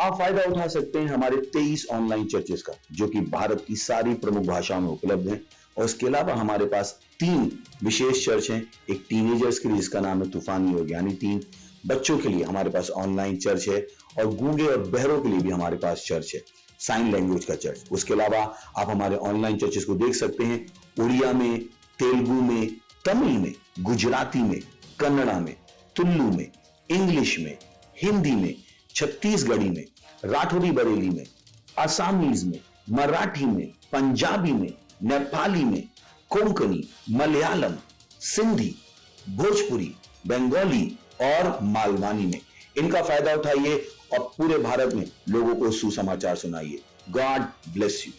आप फायदा उठा सकते हैं हमारे 23 ऑनलाइन चर्चेस का, जो कि भारत की सारी प्रमुख भाषाओं में उपलब्ध हैं। और इसके अलावा हमारे पास 3 विशेष चर्च हैं। एक टीनेजर्स के लिए जिसका नाम है तूफानी योग यानी 3, बच्चों के लिए हमारे पास ऑनलाइन चर्च है, और गूंगे और बहरों के लिए भी हमारे पास चर्च है, साइन लैंग्वेज का चर्च। उसके अलावा आप हमारे ऑनलाइन चर्चेस को देख सकते हैं उड़िया में, तेलुगु में, तमिल में, गुजराती में, कन्नड़ा में, तुल्लू में, इंग्लिश में, हिंदी में, छत्तीसगढ़ी में, राठौरी बरेली में, असमीज में, मराठी में, पंजाबी में, नेपाली में, कोंकणी, मलयालम, सिंधी, भोजपुरी, बंगाली और मालवानी में। इनका फायदा उठाइए और पूरे भारत में लोगों को सुसमाचार सुनाइए। God bless you.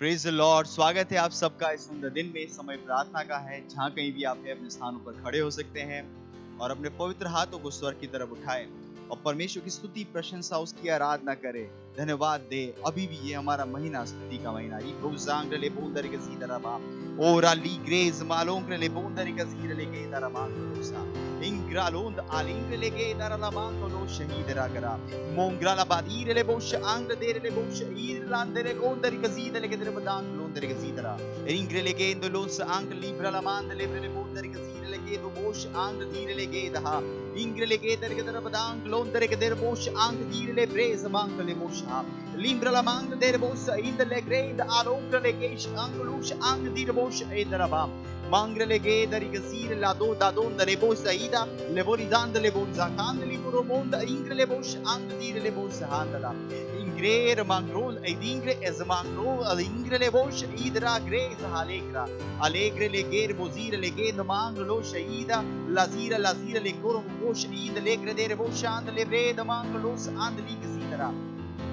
Praise the Lord. स्वागत है आप सबका इस सुंदर दिन में। समय प्रार्थना का है। जहाँ कहीं भी आप अपने स्थानों पर खड़े हो सकते हैं और अपने पवित्र हाथों को स्वर्ग की तरफ उठाएं और परमेश्वर की स्तुति, प्रशंसा, उसकी आराधना करें, धन्यवाद दे। अभी भी ये हमारा महीना स्तुति का महीना। ये प्रोजांगले बोंदर के सीधरबा ओरा ली ग्रेज मालोंगले बोंदर के सीधले के दरबा कोसा इंग्रालोंद आलिंगले के दरला मांगलो शहीद रागरा मोंग्राला बादीर ले बोश आंग देर ले बोश ईरलांदरे गोंदर के सीधले के दरबदांग लोंदर के सीधरा इंग्रेले के इंदलोस आंग लिब्रला मांद लेब्रले बोंदर के सीधले के दो बोश आंग धीर ले के दहा इंग्रेले के दर के दरबदांग लोंदर के दर बोश आंग धीर ले ब्रेज मांग ले बोशा लिब्रला मांग देर बोश इंदले ग्रेद आलोंगले के आंग लूश आंग धीर बोश एदरबा Mangre ge dari gazir la do da don da lebo saida lebori dan da lebo zakan libro monda ingre lebo ang dir lebo sahandala ingre mangrol idingre ez mangrol ingre lebo idra gre zalegra alegre leger bozir leged manglo shaida lazira le korum bosh id legre der bo shand lebre da manglo and lig zidra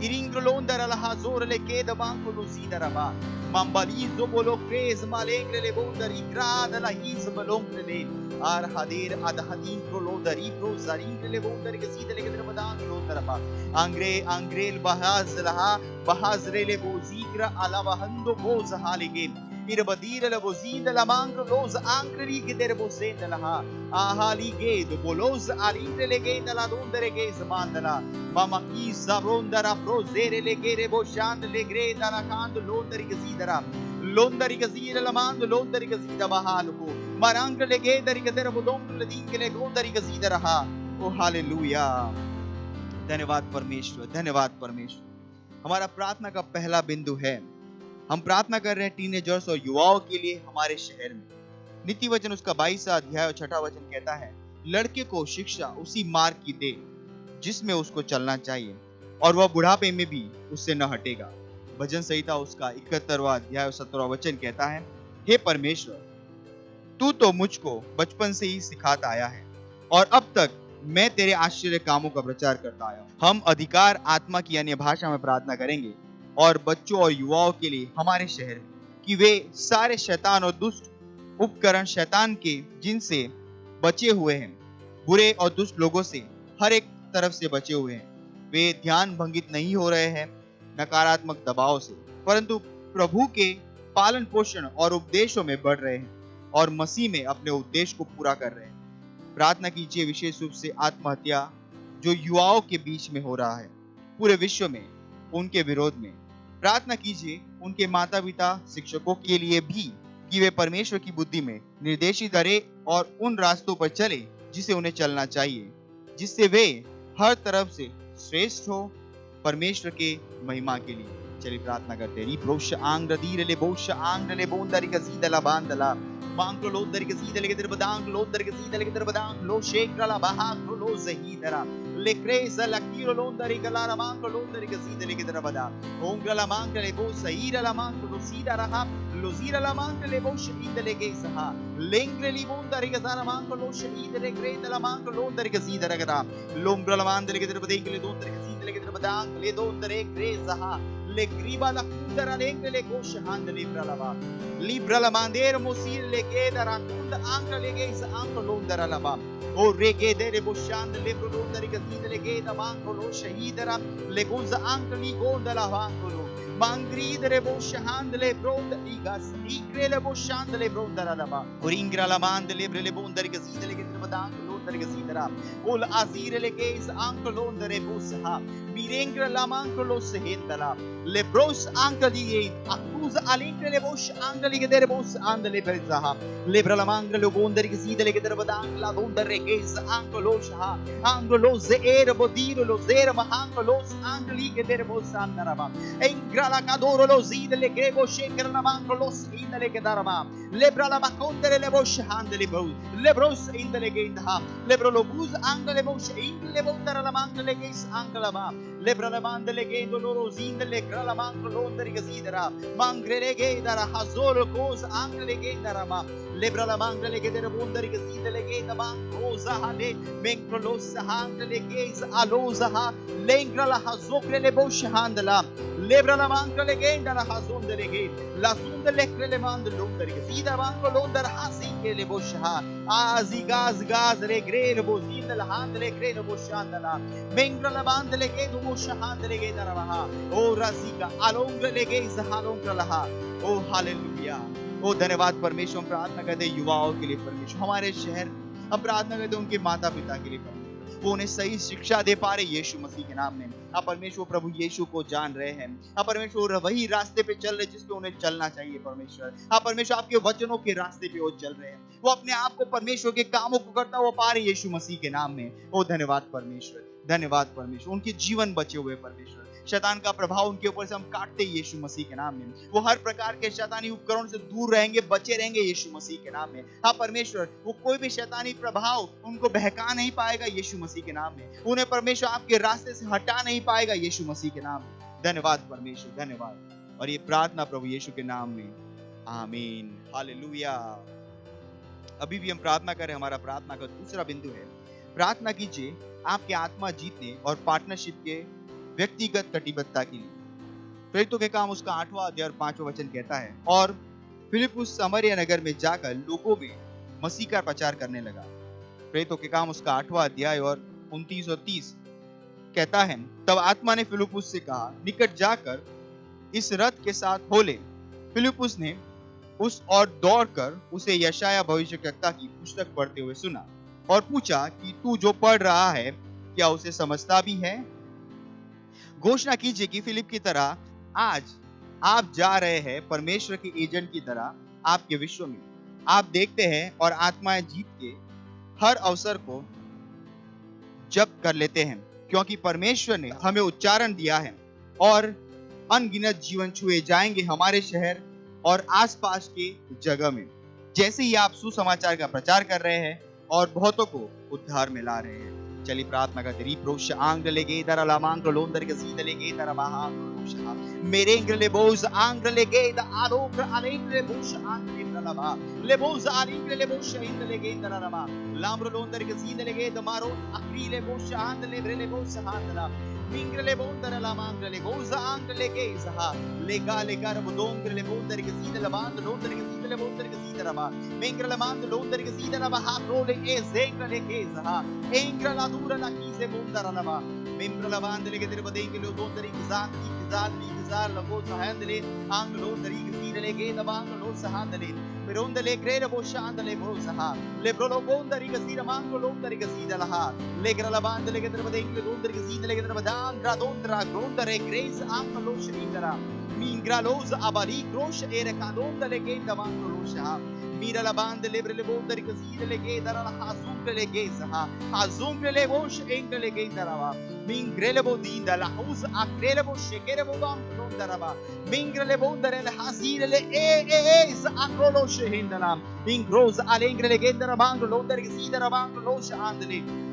Iringrolondara la hazor le keda banco lo zidaraba mambalizo bolo crez malengre le bondari grada la his balongre le ar hadir adhadin prolodari pro zaringre le bondari ke sida le kedra badan lodaraba angrel bahazre le bozigra ala bahando boz halige irbadir le bozida la mangro los angri ke der bozenda la ahali ge do bolos aringre le ge la dondere ge zamandala Mama Isa rondara prozere legere boshand legre dara kand londari gazidara londari gazira lamand londari gazida bahaluko marang lege dari gadera bodong leding le gondari gazidara ha O hallelujah. धन्यवाद परमेश्वर, धन्यवाद परमेश्वर। हमारा प्रार्थना का पहला बिंदु है, हम प्रार्थना कर रहे हैं टीनेजर्स और युवाओं के लिए हमारे शहर में। नीति वचन उसका 22वां अध्याय और 6वां वचन कहता है, लड़के को शिक्षा उसी मार्ग की दे जिसमें उसको चलना चाहिए और वह बुढ़ापे में भी उससे न हटेगा। भजन संहिता उसका 71वां अध्याय और 17वां वचन कहता है, हे परमेश्वर, तू तो मुझको बचपन से ही सिखाता आया है और अब तक मैं तेरे आश्चर्य कामों का प्रचार करता आया हूँ। हम अधिकार आत्मा की अन्य भाषा में प्रार्थना करेंगे और बच्चों और युवाओं के लिए हमारे शहर में कि वे सारे शैतान और दुष्ट उपकरण शैतान के जिनसे बचे हुए हैं, बुरे और दुष्ट लोगों से हर एक तरफ से बचे हुए हैं। वे ध्यान भंगित नहीं हो रहे हैं नकारात्मक दबाव से, परंतु प्रभु के पालन पोषण और उपदेशों में बढ़ रहे हैं और मसीह में अपने उद्देश्य को पूरा कर रहे हैं। प्रार्थना कीजिए विशेष रूप से आत्महत्या जो युवाओं के बीच में हो रहा है पूरे विश्व में, उनके विरोध में प्रार्थना कीजिए। उनके माता पिता शिक्षकों के लिए भी कि वे परमेश्वर की बुद्धि में निर्देशित करें और उन रास्तों पर चले जिसे उन्हें चलना चाहिए, जिससे वे हर तरफ से श्रेष्ठ हो परमेश्वर के महिमा के लिए। चलिए प्रार्थना करते हैं। ब्रोश आंग्र दीरले बोश आंग्रले बोंदरी का सीधला बांधला मांग लो दर के सीधले के दरबदांग लो दर के सीधले के दरबदांग लो शेकला बहाग लो जहीदरा लेक्रेस लकीरो लो दर के ला मांग लो दर के सीधले के दरबदा ओंगला मांग ले बो सहीरा मांग लो सीधा रहा लो जीरा ला मांग ले बो शहीद ले के सहा लेंग्रे ली बों दर के सारा मांग लो शहीद ले ग्रेद ला मांग लो दर के सीधा रगरा लोंगला मांग दर के दरबदे के ले दो दर के सीधले के दरबदांग ले दो दर एक ग्रेसहा le griba la kundara lengre le kosha hand libra la mandere mosir le keda rakunda anka le geisa anka londara lava o rege dere boshand le prodondari gazid le keda manko lo shahidara le gonza anka li gonda la vankolo mangridere boshand le bronda igas igre le boshand le bronda lava o ringra la mand le bre le bondari gazid le keda badang londari gazidara ol azire le geisa anka londare bosha mirengra la manko lo sehendala le bros anka di accusa alingre le bosh angli che dere bos andale per zaha le bra la mangra le gondari che si dele che dere badang la gondare che anko lo sha anko lo zeer bodiro lo zera ma anko lo angli che dere bos andarava e ingra la cadoro lo zidele che bo sheker la manko lo indale che darava le bra la makondere le bosh andale bros le bros indale che inda le bro lo bus angale bosh ingle bondara la mangle che angala lebrala mandele gendo loro zindele grala mangro londari gazidara mangrele gedara hazolo cos angle gendara ma lebrala mangrele gedere bondari gazidele genda mangro zahale mengro sahandele gez alozaha lengrala hazokrele boshandala lebrala mangrele gendara hazondele ged la zundele krele mandele londari gazidara mangro londar hasikele bosha azi gaz gaz regrele bozindele handele krele boshandala mengrala bandele gedu boshandele gedara baha o razika alongrele gez halongrala ओ hallelujah ओ धन्यवाद परमेश्वर। हम प्रार्थना करते हैं युवाओं के लिए परमेश्वर, हमारे शहर में हम प्रार्थना करते हैं उनके माता पिता के लिए परमेश्वर, वो उन्हें सही शिक्षा दे पा रहे यीशु मसीह के नाम में। आप परमेश्वर प्रभु यीशु को जान रहे हैं, आप परमेश्वर वही रास्ते पे चल रहे जिस पे उन्हें चलना चाहिए परमेश्वर। आप परमेश्वर आपके वचनों के रास्ते पे वो चल रहे हैं, वो अपने आप को परमेश्वर के कामों को करता हुआ पा रहे यीशु मसीह के नाम में। ओ धन्यवाद परमेश्वर, धन्यवाद परमेश्वर। उनके जीवन बचे हुए परमेश्वर, शैतान का प्रभाव उनके ऊपर से हम काटते हैं यीशु मसीह के नाम में। वो हर प्रकार के शैतानी उपकरण से दूर रहेंगे, बचे रहेंगे यीशु मसीह के नाम में। हाँ परमेश्वर, वो कोई भी शैतानी प्रभाव उनको बहका नहीं पाएगा यीशु मसीह के नाम में, उन्हें परमेश्वर आपके रास्ते से हटा नहीं पाएगा यीशु मसीह के नाम में। धन्यवाद परमेश्वर, धन्यवाद। और ये प्रार्थना प्रभु यीशु के नाम में, आमीन, हालेलुया। अभी भी हम प्रार्थना करें, हमारा प्रार्थना का दूसरा बिंदु है, प्रार्थना कीजिए आपके आत्मा जीतने और पार्टनरशिप के व्यक्तिगत कटिबद्धता के लिए। प्रेरितों के काम उसका 8वां अध्याय और 5वां वचन कहता है, और फिलिप्पुस सामरिया नगर में जाकर लोगों में मसीह का प्रचार करने लगा। प्रेरितों के काम उसका 8वां अध्याय और 29 और 30 कहता है, तब आत्मा ने फिलिप्पुस से कहा, निकट जाकर इस रथ के साथ हो ले। फिलिप्पुस ने उस और दौड़कर उसे यशाया भविष्यवक्ता की पुस्तक पढ़ते हुए सुना और पूछा कि तू जो पढ़ रहा है क्या उसे समझता भी है? घोषणा कीजिए कि फिलिप की तरह आज आप जा रहे हैं परमेश्वर के एजेंट की तरह आपके विश्व में। आप देखते हैं और आत्माएं जीत के हर अवसर को जब्त कर लेते हैं, क्योंकि परमेश्वर ने हमें उच्चारण दिया है और अनगिनत जीवन छुए जाएंगे हमारे शहर और आसपास के जगह में, जैसे ही आप सुसमाचार का प्रचार कर रहे हैं और बहुतों को उद्धार में ला रहे हैं। चलिए प्रार्थना करते। रिप्रोश आंग्ले गे दरा लामांग लोंदर के सीधे गे दरा महांग्रोशा मेरेंग ले बोज आंग्ले गे द आलोक अलेंग्ले बोश आंग्ले प्रलभा ले बोज आलिंग्ले ले बोश इंग्ले गे दरा रमा लाम्र लोंदर के सीधे गे द मारो अक्रीले बोश आंग्ले ब्रेले बोश हांदला मिंग्ले बोंदर लामांग्ले गोज आंग्ले गे सहा लेगा लेगा बोंग्ले बोंदर के सीधे लबांद लोंदर के सीधे बोंदर के सीधे रमा मिंग्ले मांद लोंदर के सीधे रमा हाक्रोले ए जेंग्ले के सहा एंग्ला दूर la chise bondara lava membra lavandele che dere badenge lo dondari gizar la cosa handle anglo dari gizile che da bang lo sahandle perondele crede boshandle bosaha le prolo bondari gizira mango londari gizida laha le gra lavandele che dere badenge lo dondari gizile che dere badandra dondra grondare grace anglo shindara mingra los abali crosh ere kadondale che da mango lo sha mira la bande lebre le bondari gizile le che dara la hazumre le gezaha hazumre le bosh engle le che dara mingrele bodinda la us akrele bosh kere bodam daraba mingrele bondare le hazile le e akolo shehendala ingros alengre le che dara mango londari gizida mango lo shandle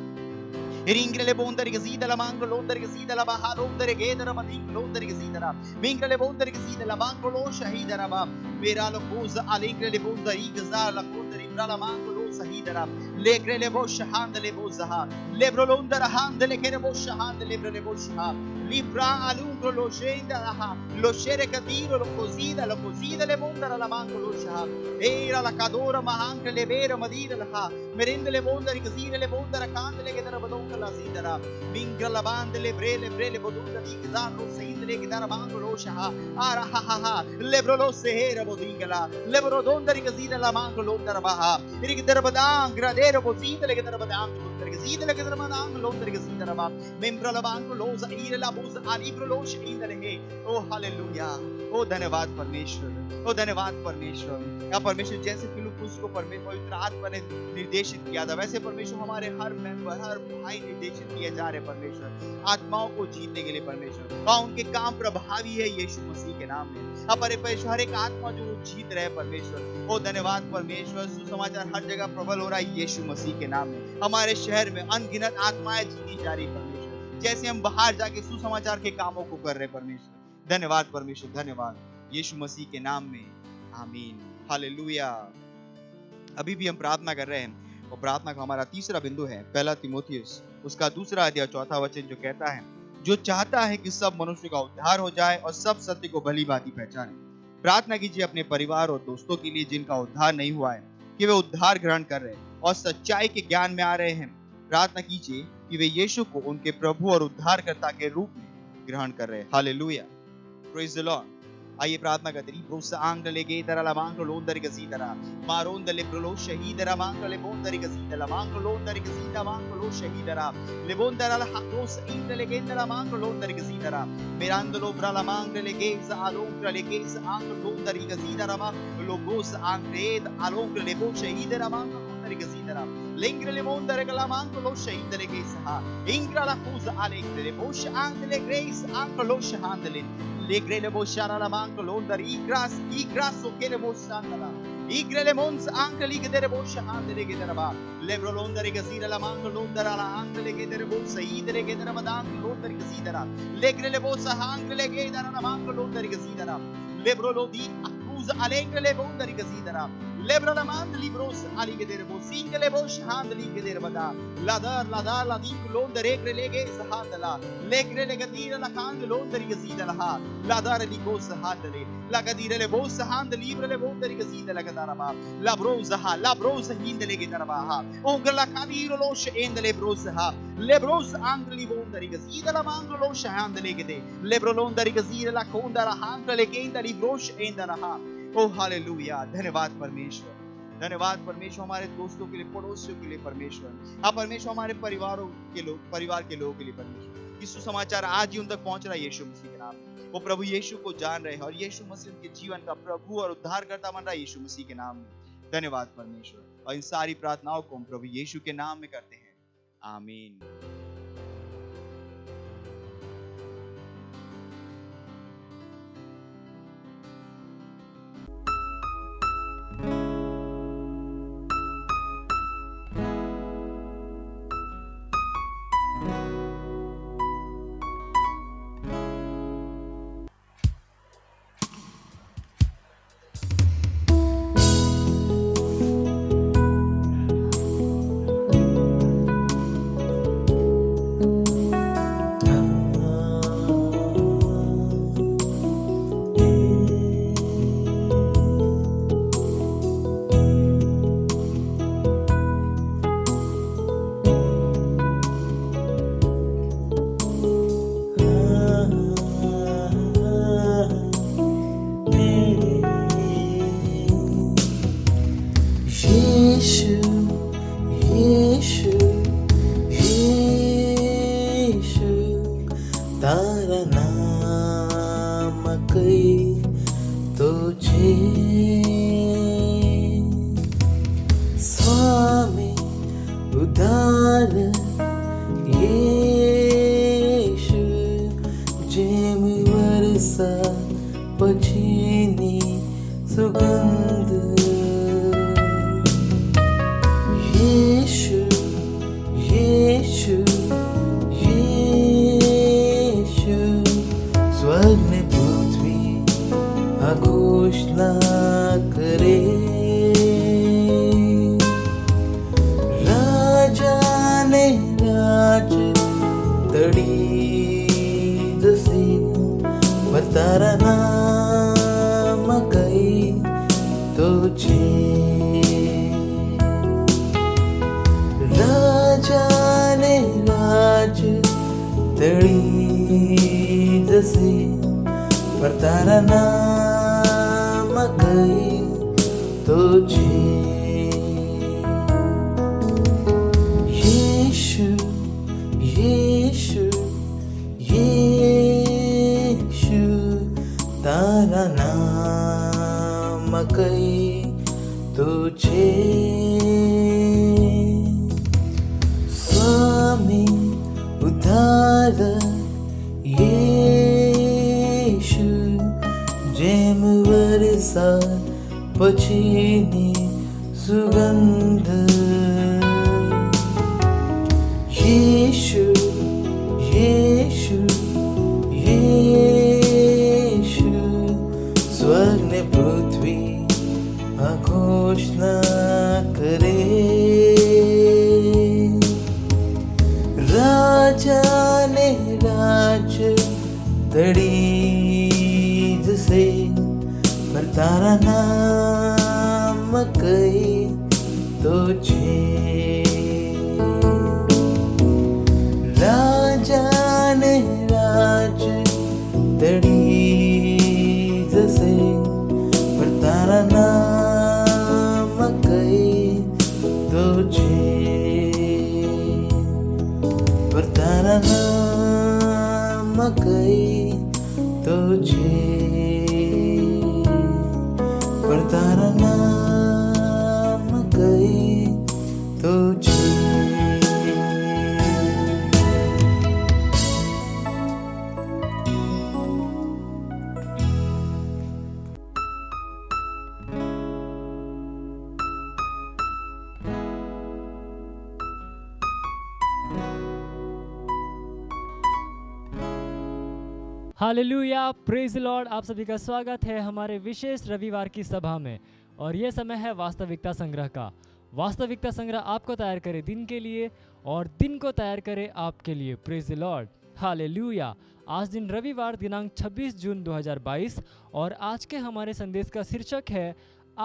Ringrele bondari gazida la mango londari gazida la baha londari gedara mading londari gazida mingrele bondari gazida la mango lo shahidara ba mera lo koza alingrele bondari gazar la bondari la mango lo shahidara legrele bosh handle bozaha lebro londara handle kere bosh handle lebrele bosh ha libra alungro lo shenda ha lo shere kadiro lo cosida le bondara la mango lo shah era la kadora mahangle le vera madira la ha merendele bondari gazida le bondara kandle ke dara badon la sidara mingra la bande le brele bodunda di gizarro seindle che dara mango lo shaha ara ha ha ha lebro lo sehera bodingala lebro dondari gazida la mango lo dara baha rig dara badang gradero bodindle che dara badang dondari gazida che dara badang lo dara gazida ba membra la bango lo zaire la buz alibro lo shindle he oh hallelujah ओ धन्यवाद परमेश्वर, ओ धन्यवाद परमेश्वर। या परमेश्वर जैसे फिलिप्पुस को पवित्र आत्मा ने निर्देशित किया था, वैसे परमेश्वर हमारे हर मेंबर हर भाई निर्देशित किए जा रहे परमेश्वर आत्माओं को जीतने के लिए परमेश्वर, और उनके काम प्रभावी है यीशु मसीह के नाम में। अब परमेश्वर हर एक आत्मा जो जीत रहे परमेश्वर, ओ धन्यवाद परमेश्वर। सुसमाचार हर जगह प्रबल हो रहा है यीशु मसीह के नाम में। हमारे शहर में अनगिनत आत्माएं जीती जा रही परमेश्वर, जैसे हम बाहर जाके सुसमाचार के कामों को कर रहे परमेश्वर। धन्यवाद परमेश्वर, धन्यवाद यीशु मसीह के नाम में, आमीन, हालेलुया। अभी भी हम प्रार्थना कर रहे हैं और प्रार्थना का हमारा तीसरा बिंदु है पहला तीमुथियुस उसका 2 अध्याय 4 वचन, जो कहता है जो चाहता है कि सब मनुष्य का उद्धार हो जाए और सब सत्य को भली भांति पहचाने। प्रार्थना कीजिए अपने परिवार और दोस्तों के लिए जिनका उद्धार नहीं हुआ है, कि वे उद्धार ग्रहण कर रहे हैं और सच्चाई के ज्ञान में आ रहे हैं। प्रार्थना कीजिए कि वे यीशु को उनके प्रभु और उद्धारकर्ता के रूप में ग्रहण कर रहे हैं। Hallelujah, praise the Lord. आइए प्रार्थना करते हैं। ब्रोस आंगले गे दरा मांग लोंदर के सीदरा मारोंदले ब्रो शहीदरा मांग ले बोंदर के सीदरा मांग लोंदर के सीदा मांग लो शहीदरा ले बोंदरा हाकोस इंगले गे दरा मांग लोंदर के सीदरा मेरांदलो ब्राला मांग ले गे आलोंग ले गे आंग लोंदर के सीदरा मांग लो ब्रोस आंग्रेद आलोंग ले बो शहीदरा मांग लोंदर के सीदरा लेंग्रे ले बोंदर के मांग लो शहीदरे के सहा इंग्रा ला फूज आलेंग्रे बोश आंगले ग्रेस आंग लो शहांदले Legrele boshara la manco londar igras o che le bossandala igrele mons anche li che dere bosha hande le che dere ba lebro londare che sira la manco londara la anche le che dere bossa idere che dere madan londar che sidara legrele bossa anche le che dere la manco londar che sidara lebro lodi accuse alengre le bondari che sidara lebro la mand libros ali che dere bossa ingele bosh hande li che dere bada la la di londare che le che sahandala legre le che dere la hande londari che sidara ha la dare di cosa handle la cadire le bosse hand libre le bondari che si della cadaraba la brosa hindele che daraba ha o la cadiro lo scende le brosa ha le brosa angle li bondari che si della mango lo scende che de le brolondari che si della conda la angle le che di brosh endara ha ओ hallelujah. धन्यवाद परमेश्वर, धन्यवाद परमेश्वर हमारे दोस्तों के लिए, पड़ोसियों के लिए परमेश्वर, हाँ परमेश्वर हमारे परिवार के लोगों के लिए परमेश्वर। यीशु समाचार आज ही उन तक पहुंच रहा है यीशु मसीह के नाम। वो प्रभु यीशु को जान रहे हैं और यीशु मसीह उनके जीवन का प्रभु और उद्धारकर्ता बन रहा है यीशु मसीह के नाम में। धन्यवाद परमेश्वर। और इन सारी प्रार्थनाओं को हम प्रभु यीशु के नाम में करते हैं, आमीन। Yeshu, તારા નામ કઈ તો છે રાજાને રાજ તડી જશે પણ તારા નામ કઈ તો છે પર તારા નામ કઈ તો છે પર તારા નામ કઈ તો છે हालेलुया, प्रेज लॉर्ड। आप सभी का स्वागत है हमारे विशेष रविवार की सभा में। और ये समय है वास्तविकता संग्रह का। वास्तविकता संग्रह आपको तैयार करे दिन के लिए और दिन को तैयार करे आपके लिए। Praise Lord, hallelujah. आज दिन रविवार दिनांक 26 जून 2022 और आज के हमारे संदेश का शीर्षक है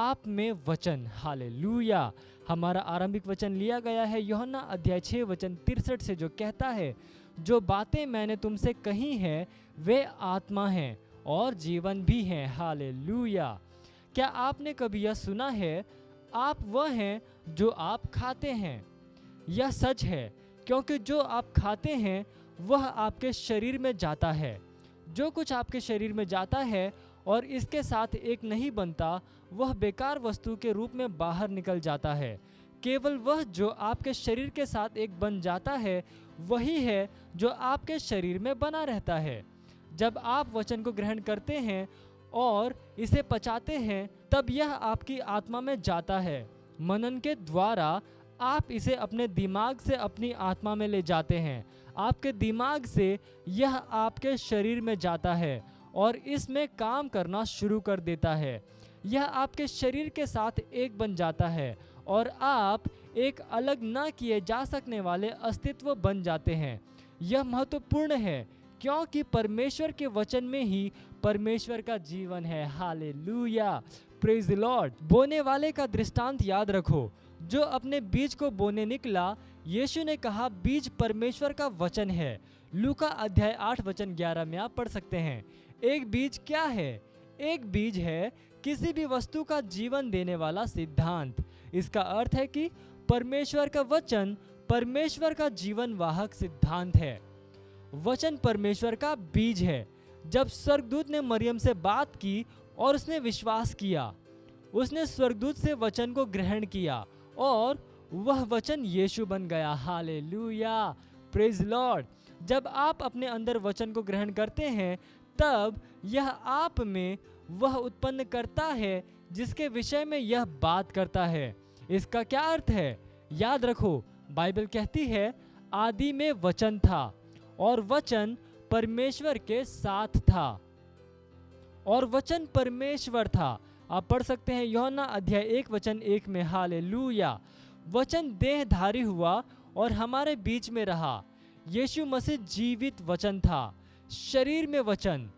आप में वचन। हालेलुया। हमारा आरंभिक वचन लिया गया है यूहन्ना अध्याय 6 वचन 63 से, जो कहता है, जो बातें मैंने तुमसे कही हैं वे आत्मा हैं और जीवन भी हैं। हालेलुया। क्या आपने कभी यह सुना है, आप वह हैं जो आप खाते हैं? यह सच है, क्योंकि जो आप खाते हैं वह आपके शरीर में जाता है। जो कुछ आपके शरीर में जाता है और इसके साथ एक नहीं बनता, वह बेकार वस्तु के रूप में बाहर निकल जाता है। केवल वह जो आपके शरीर के साथ एक बन जाता है वही है जो आपके शरीर में बना रहता है। जब आप वचन को ग्रहण करते हैं और इसे पचाते हैं, तब यह आपकी आत्मा में जाता है। मनन के द्वारा आप इसे अपने दिमाग से अपनी आत्मा में ले जाते हैं। आपके दिमाग से यह आपके शरीर में जाता है और इसमें काम करना शुरू कर देता है। यह आपके शरीर के साथ एक बन जाता है और आप एक अलग न किए जा सकने वाले अस्तित्व बन जाते हैं। यह महत्वपूर्ण है क्योंकि परमेश्वर के वचन में ही परमेश्वर का जीवन है। Hallelujah, praise the Lord. बोने वाले का दृष्टांत याद रखो, जो अपने बीज को बोने निकला। यीशु ने कहा, बीज परमेश्वर का वचन है। लूका अध्याय 8 वचन 11 में आप पढ़ सकते हैं। एक बीज क्या है? एक बीज है किसी भी वस्तु का जीवन देने वाला सिद्धांत। इसका अर्थ है कि परमेश्वर का वचन परमेश्वर का जीवन वाहक सिद्धांत है। वचन परमेश्वर का बीज है। जब स्वर्गदूत ने मरियम से बात की और उसने विश्वास किया, उसने स्वर्गदूत से वचन को ग्रहण किया और वह वचन यीशु बन गया। Hallelujah, praise Lord. जब आप अपने अंदर वचन को ग्रहण करते हैं, तब यह आप में वह उत्पन्न करता है जिसके विषय में यह बात करता है। इसका क्या अर्थ है? याद रखो, बाइबल कहती है, आदि में वचन था और वचन परमेश्वर के साथ था और वचन परमेश्वर था। आप पढ़ सकते हैं यूहन्ना अध्याय 1 वचन 1 में। हालेलुया। वचन देहधारी हुआ और हमारे बीच में रहा। यीशु मसीह जीवित वचन था, शरीर में वचन।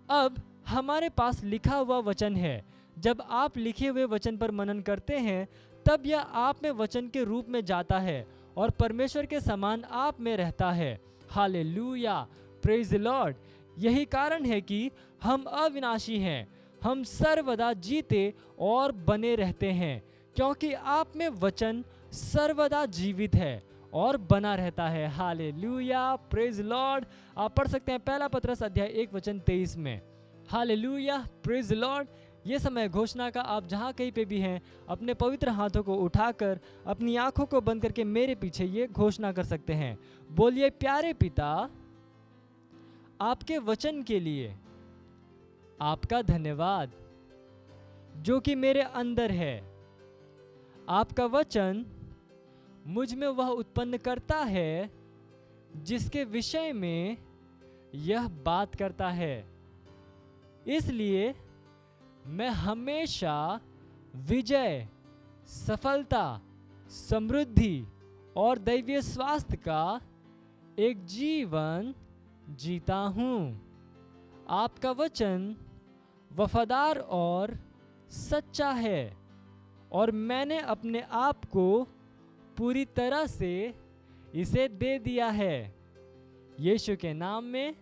अब हमारे पास लिखा हुआ वचन है। जब आप लिखे हुए वचन पर मनन करते हैं, तब यह आप में वचन के रूप में जाता है और परमेश्वर के समान आप में रहता है। Hallelujah, praise the Lord. यही कारण है कि हम अविनाशी हैं, हम सर्वदा जीते और बने रहते हैं, क्योंकि आप में वचन सर्वदा जीवित है और बना रहता है। Hallelujah, praise Lord. आप पढ़ सकते हैं पहला पतरस अध्याय 1 वचन 23 में। Hallelujah, praise Lord. ये समय घोषणा का। आप जहाँ कहीं पे भी हैं, अपने पवित्र हाथों को उठाकर अपनी आंखों को बंद करके मेरे पीछे ये घोषणा कर सकते हैं। बोलिए, प्यारे पिता, आपके वचन के लिए आपका धन्यवाद जो कि मेरे अंदर है। आपका वचन मुझ में वह उत्पन्न करता है जिसके विषय में यह बात करता है। इसलिए मैं हमेशा विजय, सफलता, समृद्धि और दैवीय स्वास्थ्य का एक जीवन जीता हूँ। आपका वचन वफादार और सच्चा है और मैंने अपने आप को पूरी तरह से इसे दे दिया है। यीशु के नाम में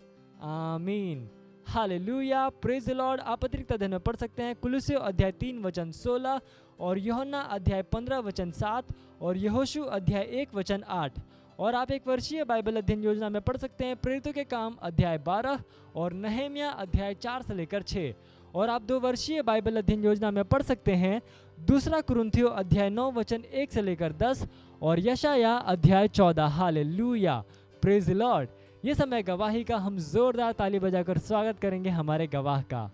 आमीन। Hallelujah, praise the Lord. आप अतिरिक्त अध्ययन में पढ़ सकते हैं कुलुस्सियों अध्याय 3 वचन 16 और यूहन्ना अध्याय 15 वचन 7 और यहोशू अध्याय 1 वचन 8। और आप एक वर्षीय बाइबल अध्ययन योजना में पढ़ सकते हैं प्रेरितों के काम अध्याय 12 और नहम्या अध्याय 4 से लेकर 6। और आप 2 वर्षीय बाइबल अध्ययन योजना में पढ़ सकते हैं दूसरा कुरिन्थियों अध्याय 9 वचन 1 से लेकर 10 और यशाया अध्याय 14। Hallelujah, praise the Lord. ये समय गवाही का, हम जोरदार ताली बजाकर स्वागत करेंगे हमारे गवाह का।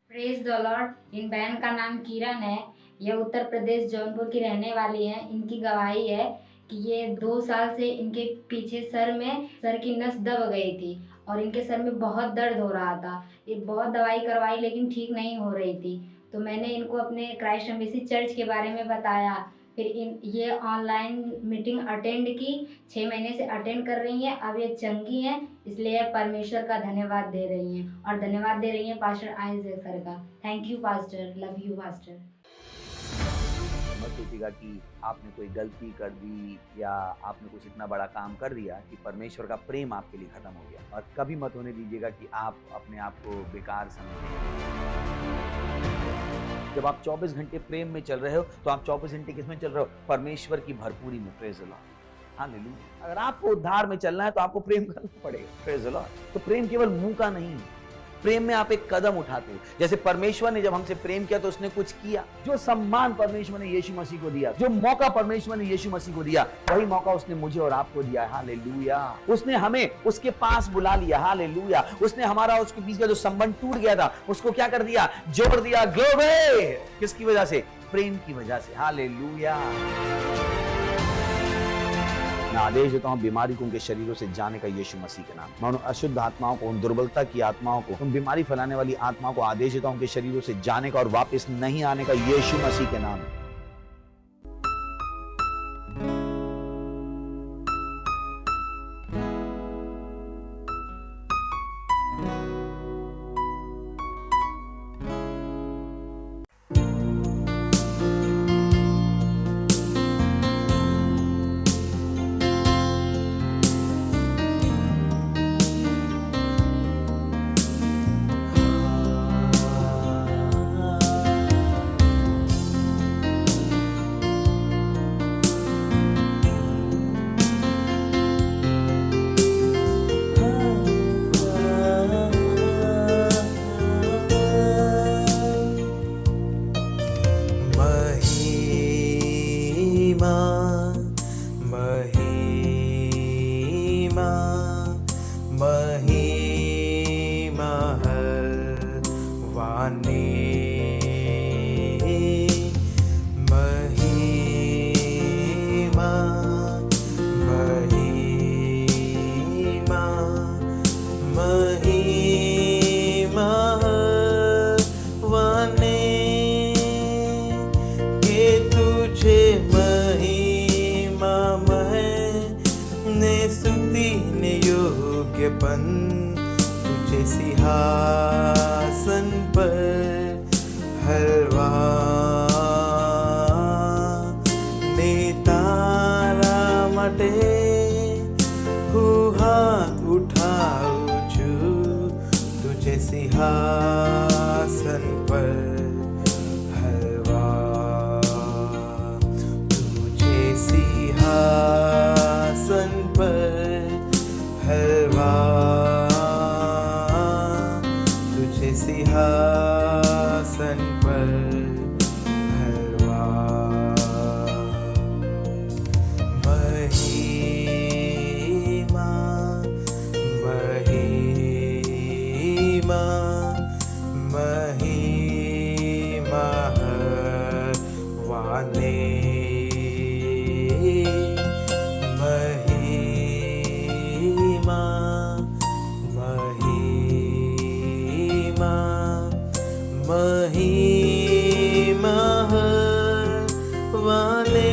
Praise the Lord. इन बहन का नाम किरण है। यह उत्तर प्रदेश जौनपुर की रहने वाली है। इनकी गवाही है कि ये 2 साल से इनके पीछे सर की नस दब गई थी और इनके सर में बहुत दर्द हो रहा था। ये बहुत दवाई करवाई लेकिन ठीक नहीं हो रही थी। तो मैंने इनको अपने क्राइस्ट एम्बेसी चर्च के बारे में बताया। फिर ये ऑनलाइन मीटिंग अटेंड की, 6 महीने से अटेंड कर रही हैं। अब ये चंगी हैं, इसलिए परमेश्वर का धन्यवाद दे रही हैं और धन्यवाद दे रही हैं पास्टर आइजैक सर का। Thank you pastor, love you pastor. मत सोचिएगा कि आपने कोई गलती कर दी या आपने कुछ इतना बड़ा काम कर दिया कि परमेश्वर का प्रेम आपके लिए खत्म हो गया। और कभी मत होने दीजिएगा कि आप अपने आप को बेकार समझें। जब आप 24 घंटे प्रेम में चल रहे हो तो आप 24 घंटे किस में चल रहे हो? परमेश्वर की भरपूरी में। Praise the Lord, hallelujah. अगर आपको उद्धार में चलना है तो आपको प्रेम करना पड़ेगा। Praise the Lord. तो प्रेम केवल मुंह का नहीं, प्रेम में आप एक कदम उठाते हो। जैसे परमेश्वर ने जब हमसे प्रेम किया तो उसने कुछ किया। जो सम्मान परमेश्वर ने यीशु मसीह को दिया, जो मौका परमेश्वर ने यीशु मसीह को दिया, वही मौका उसने मुझे और आपको दिया। हालेलुया। उसने हमें उसके पास बुला लिया। हालेलुया। उसने हमारा उसके बीच का जो संबंध टूट गया था उसको क्या कर दिया? जोड़ दिया। ग्लोरी। किसकी वजह से? प्रेम की वजह से। हालेलुया। मैं आदेश देता हूं बीमारी को उनके शरीरों से जाने का यीशु मसीह के नाम। मैं उन अशुद्ध आत्माओं को, उन दुर्बलता की आत्माओं को, उन बीमारी फैलाने वाली आत्माओं को आदेश देता हूं उनके शरीरों से जाने का और वापस नहीं आने का यीशु मसीह के नाम। तुझे सिंहासन पर हलवा ने तारा मटे हाथ उठाऊ छू तुझे सिंहासन पर हलवा तुझे सिंहासन पर हलवा सिंहासन पर हलवा महिमा महिमा महिमा वाने महिमा महिमा वाले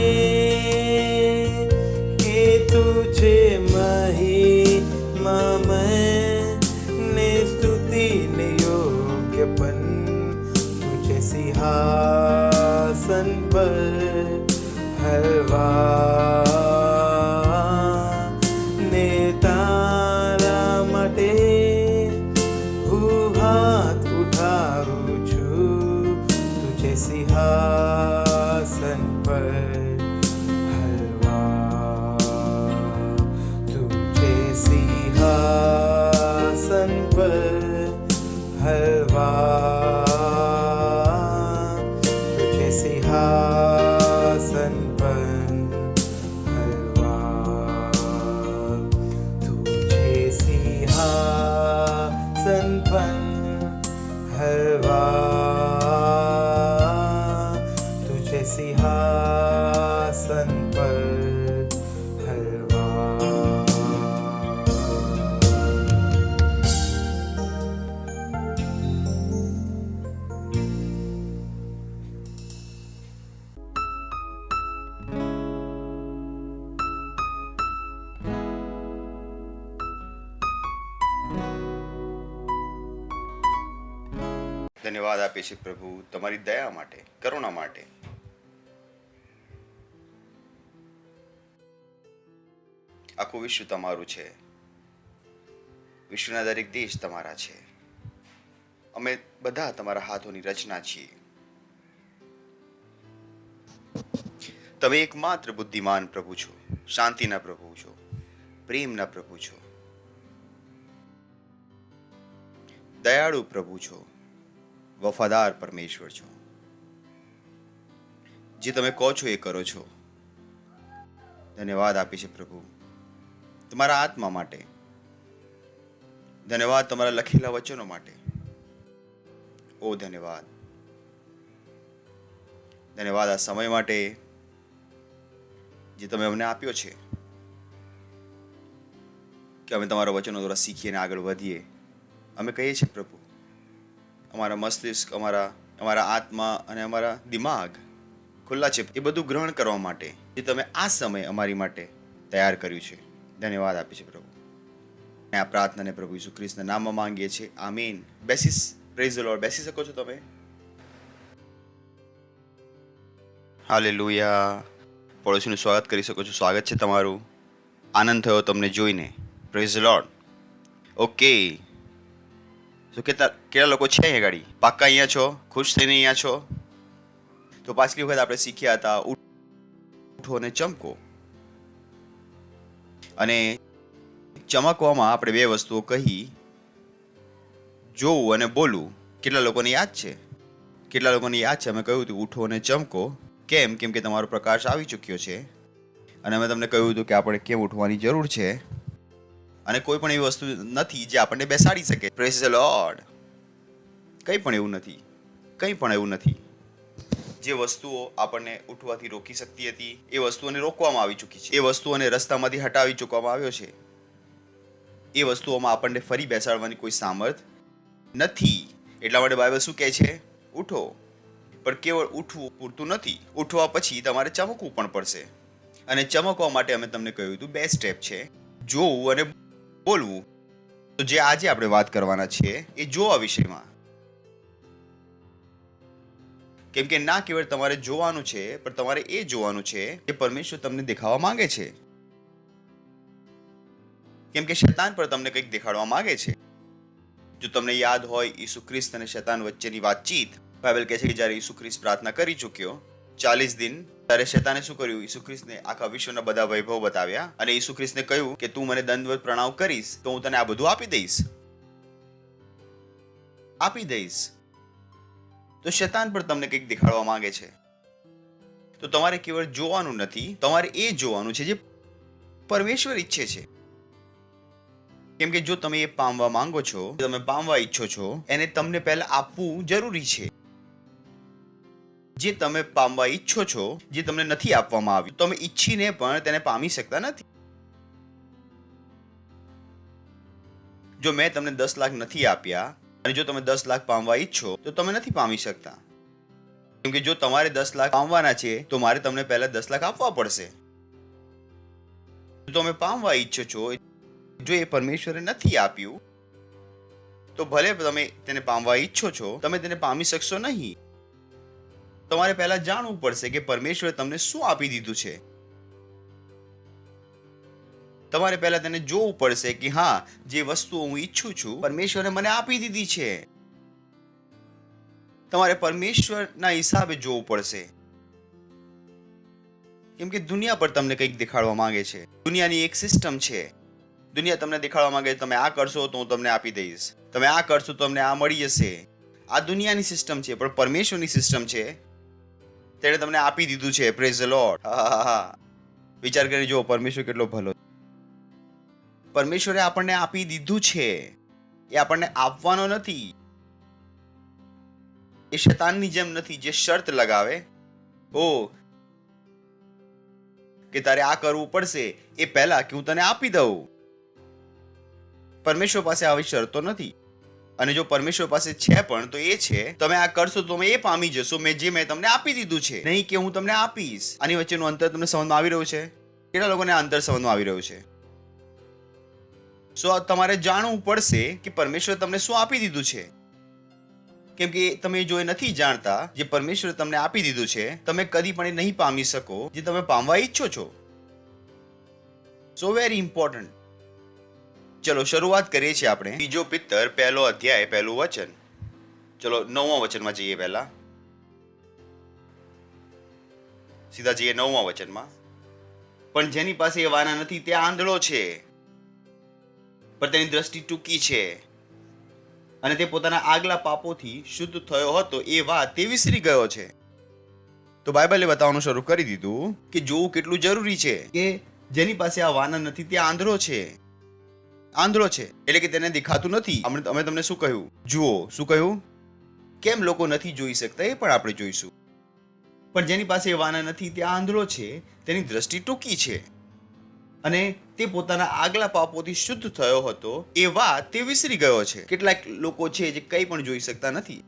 पर हलवा ने तारा मटे હું હાથ ઉઠાવું છું તુજે સિંહાસન પર હલવા તુજે સિંહાસન પર હલવા તુજે સિંહાસન પર હલવા તુજે સિંહાસન પર હલવા તુજે સિંહાસન પર હલવા ધન્યવાદ આપીએ છીએ પ્રભુ તમારી દયા માટે, કરુણા માટે. આખું વિશ્વ તમારું છે, વિશ્વના દરેક દેશ તમારા છે. અમે બધા તમારા હાથોની રચના છીએ. તમે એકમાત્ર બુદ્ધિમાન પ્રભુ છો, શાંતિના પ્રભુ છો, પ્રેમના પ્રભુ છો, દયાળુ પ્રભુ છો, વફાદાર પરમેશ્વર છો. જે તમે કહો છો એ કરો છો. ધન્યવાદ આપીએ છીએ પ્રભુ તમારા આત્મા માટે. ધન્યવાદ તમારા લખેલા વચનો માટે. ઓ ધન્યવાદ. ધન્યવાદ આ સમય માટે જે તમે અમને આપ્યો છે કે અમે તમારા વચનો દ્વારા શીખીને આગળ વધીએ. અમે કહીએ છીએ પ્રભુ અમારા મસ્તિષ્ક, અમારા આત્મા અને અમારા દિમાગ ખુલ્લા છે એ બધું ગ્રહણ કરવા માટે જે તમે આ સમય અમારી માટે તૈયાર કર્યું છે. ધન્યવાદ આપીએ છીએ પ્રભુ. આ પ્રાર્થનાને પ્રભુ ઈસુ ખ્રિસ્તના નામમાં માંગીએ છીએ. આમીન. Praise the Lord. બેસી શકો છો તમે. હાલેલુયા. પડોશીનું સ્વાગત કરી શકો છો. સ્વાગત છે તમારું. આનંદ થયો તમને જોઈને. Praise the lord. ઓકે, તો કેટલા લોકો છે અહીંયા ગાડી? પાક્કા અહીંયા છો? ખુશ થઈને અહીંયા છો? તો પાછલી વખત આપણે શીખ્યા હતા ઉઠો અને ચમકો. અને ચમકવામાં આપણે બે વસ્તુઓ કહી, જોવું અને બોલવું. કેટલા લોકોને યાદ છે? કેટલા લોકોને યાદ છે? અમે કહ્યું હતું ઉઠો અને ચમકો. કેમ? કેમ કે તમારો પ્રકાશ આવી ચૂક્યો છે અને અમે તમને કહ્યું હતું કે આપણે કેમ ઉઠવાની જરૂર છે. અને કોઈ પણ એવી વસ્તુ નથી જે આપણને બેસાડી શકે. Praise the lord. કંઈ પણ એવું નથી. કંઈ પણ એવું નથી. જે વસ્તુઓ આપણને ઉઠવાથી રોકી શકતી હતી એ વસ્તુઓને રોકવામાં આવી ચૂકી છે. એ વસ્તુઓને રસ્તામાંથી હટાવી ચૂકવામાં આવ્યો છે. એ વસ્તુઓમાં આપણને ફરી બેસાડવાની કોઈ સામર્થ નથી. એટલા માટે બાઇબલ શું કહે છે? ઉઠો. પણ કેવળ ઉઠવું પૂરતું નથી. ઉઠવા પછી તમારે ચમકવું પણ પડશે. અને ચમકવા માટે અમે તમને કહ્યું હતું 2 સ્ટેપ છે, જોવું અને બોલવું. તો જે આજે આપણે વાત કરવાના છીએ એ જોવા વિષયમાં. કેમ કે ના કેવળ તમારે જોવાનું છે, પણ તમારે એ જોવાનું છે કે પરમેશ્વર તમને દેખાવા માંગે છે. કેમ કે શૈતાન પર તમને કંઈક દેખાડવા માંગે છે. જો તમને યાદ હોય ઈસુ ખ્રિસ્ત અને શૈતાન વચ્ચેની વાતચીત, બાઇબલ કહે છે કે જ્યારે ઈસુ ખ્રિસ્ત પ્રાર્થના કરી ચૂક્યો 40 દિન, ત્યારે શૈતાને શું કર્યું? ઈસુ ખ્રિસ્તને આખા વિશ્વના બધા વૈભવ બતાવ્યા અને ઈસુ ખ્રિસ્તને કહ્યું કે તું મને દંડવત પ્રણામ કરીશ તો હું તને આ બધું આપી દઈશ. તો શૈતાન પર તમને કંઈક દેખાડવા માંગે છે. તો તમારે કેવળ જોવાનું નથી, તમારે એ જોવાનું છે જે પરમેશ્વર ઈચ્છે છે. કેમ કે જો તમે એ પામવા માંગો છો, તમે પામવા ઈચ્છો છો, એને તમને પહેલા આપવું જરૂરી છે. જે તમે પામવા ઈચ્છો છો, જે તમને નથી આપવામાં આવ્યું, તમે ઈચ્છીને પણ તેને પામી શકતા નથી. જો મેં તમને 10 લાખ નથી આપ્યા અને જો તમે 10 લાખ પામવા ઈચ્છો તો તમે નથી પામી શકતા. કેમ કે જો તમારે 10 લાખ પામવાના છે તો મારે તમને પહેલા 10 લાખ આપવા પડશે. જો તમે પામવા ઈચ્છો છો, જો એ પરમેશ્વરે નથી આપ્યું તો ભલે તમે તેને પામવા ઈચ્છો છો, તમે તેને પામી શકશો નહીં. તમારે પહેલા જાણવું પડશે કે પરમેશ્વરે તમને શું આપી દીધું છે. તમારે પહેલા તેને જોવું પડશે કે હા, જે વસ્તુઓ હું ઈચ્છું છું પરમેશ્વરે મને આપી દીધી છે. તમારે પરમેશ્વરના હિસાબે જોવું પડશે. કેમ કે દુનિયા પર તમને કંઈક દેખાડવા માંગે છે. દુનિયાની એક સિસ્ટમ છે. દુનિયા તમને દેખાડવા માંગે છે તમે આ કરશો તો હું તમને આપી દઈશ, તમે આ કરશો તો તમને આ મળી જશે. આ દુનિયાની સિસ્ટમ છે, પણ પરમેશ્વરની સિસ્ટમ છે. તેણે તમને આપી દીધું છે. Praise the lord. વિચાર કરી જો પરમેશ્વર કેટલો ભલો. પરમેશ્વરે આપણને આપી દીધું છે, એ આપણને આપવાનો નથી. એ શૈતાનની જેમ નથી જે શરત લગાવે, ઓ કે તારે આ કરવું પડશે એ પહેલા કે હું તને આપી દઉં. પરમેશ્વર પાસે આવી શરતો નથી. અને જો પરમેશ્વર પાસે છે પણ તો એ છે તમે આ કરશો તો તમે એ પામી જશો મેં તમને આપી દીધું છે, નહીં કે હું તમને આપીશ. આની વચ્ચેનું અંતર તમને સમજમાં આવી રહ્યું છે? કેટલા લોકોને આ અંતર સમજમાં આવી રહ્યું છે? તમારે જાણવું પડશે કે પરમેશ્વર તમને શું આપી દીધું છે. કેમ કે તમે જો એ નથી જાણતા જે પરમેશ્વર તમને આપી દીધું છે, તમે કદી પણ એ નહીં પામી શકો જે તમે પામવા ઈચ્છો છો. સો વેરી ઇમ્પોર્ટન્ટ. ચલો શરૂઆત કરીએ છીએ આપણે બીજો પિત્તર 1 અધ્યાય 1 વચન. ચલો 9મા વચનમાં જઈએ. પહેલા સીધા જઈએ 9મા વચનમાં. પણ જેની પાસે એ વાના નથી તે આંધળો છે, પણ તેની દ્રષ્ટિ ટૂંકી છે, અને તે પોતાના આગલા પાપોથી શુદ્ધ થયો હતો એ વાત તે વિસરી ગયો છે. તો બાઇબલે બતાવવાનું શરૂ કરી દીધું કે જોવું કેટલું જરૂરી છે કે જેની પાસે આ વાના નથી તે આંધળો છે. આંધળો છે એટલે કે તેને દેખાતું નથી. અમે તમને શું કહ્યું? જુઓ. શું કહ્યું? કેમ લોકો નથી જોઈ શકતા એ પણ આપણે જોઈશું. પણ જેની પાસે વાના નથી તે આંધળો છે, તેની દ્રષ્ટિ ટૂંકી છે, અને તે પોતાના આગલા પાપોથી શુદ્ધ થયો હતો એ વાત તે વિસરી ગયો છે. કેટલાક લોકો છે જે કંઈ પણ જોઈ શકતા નથી,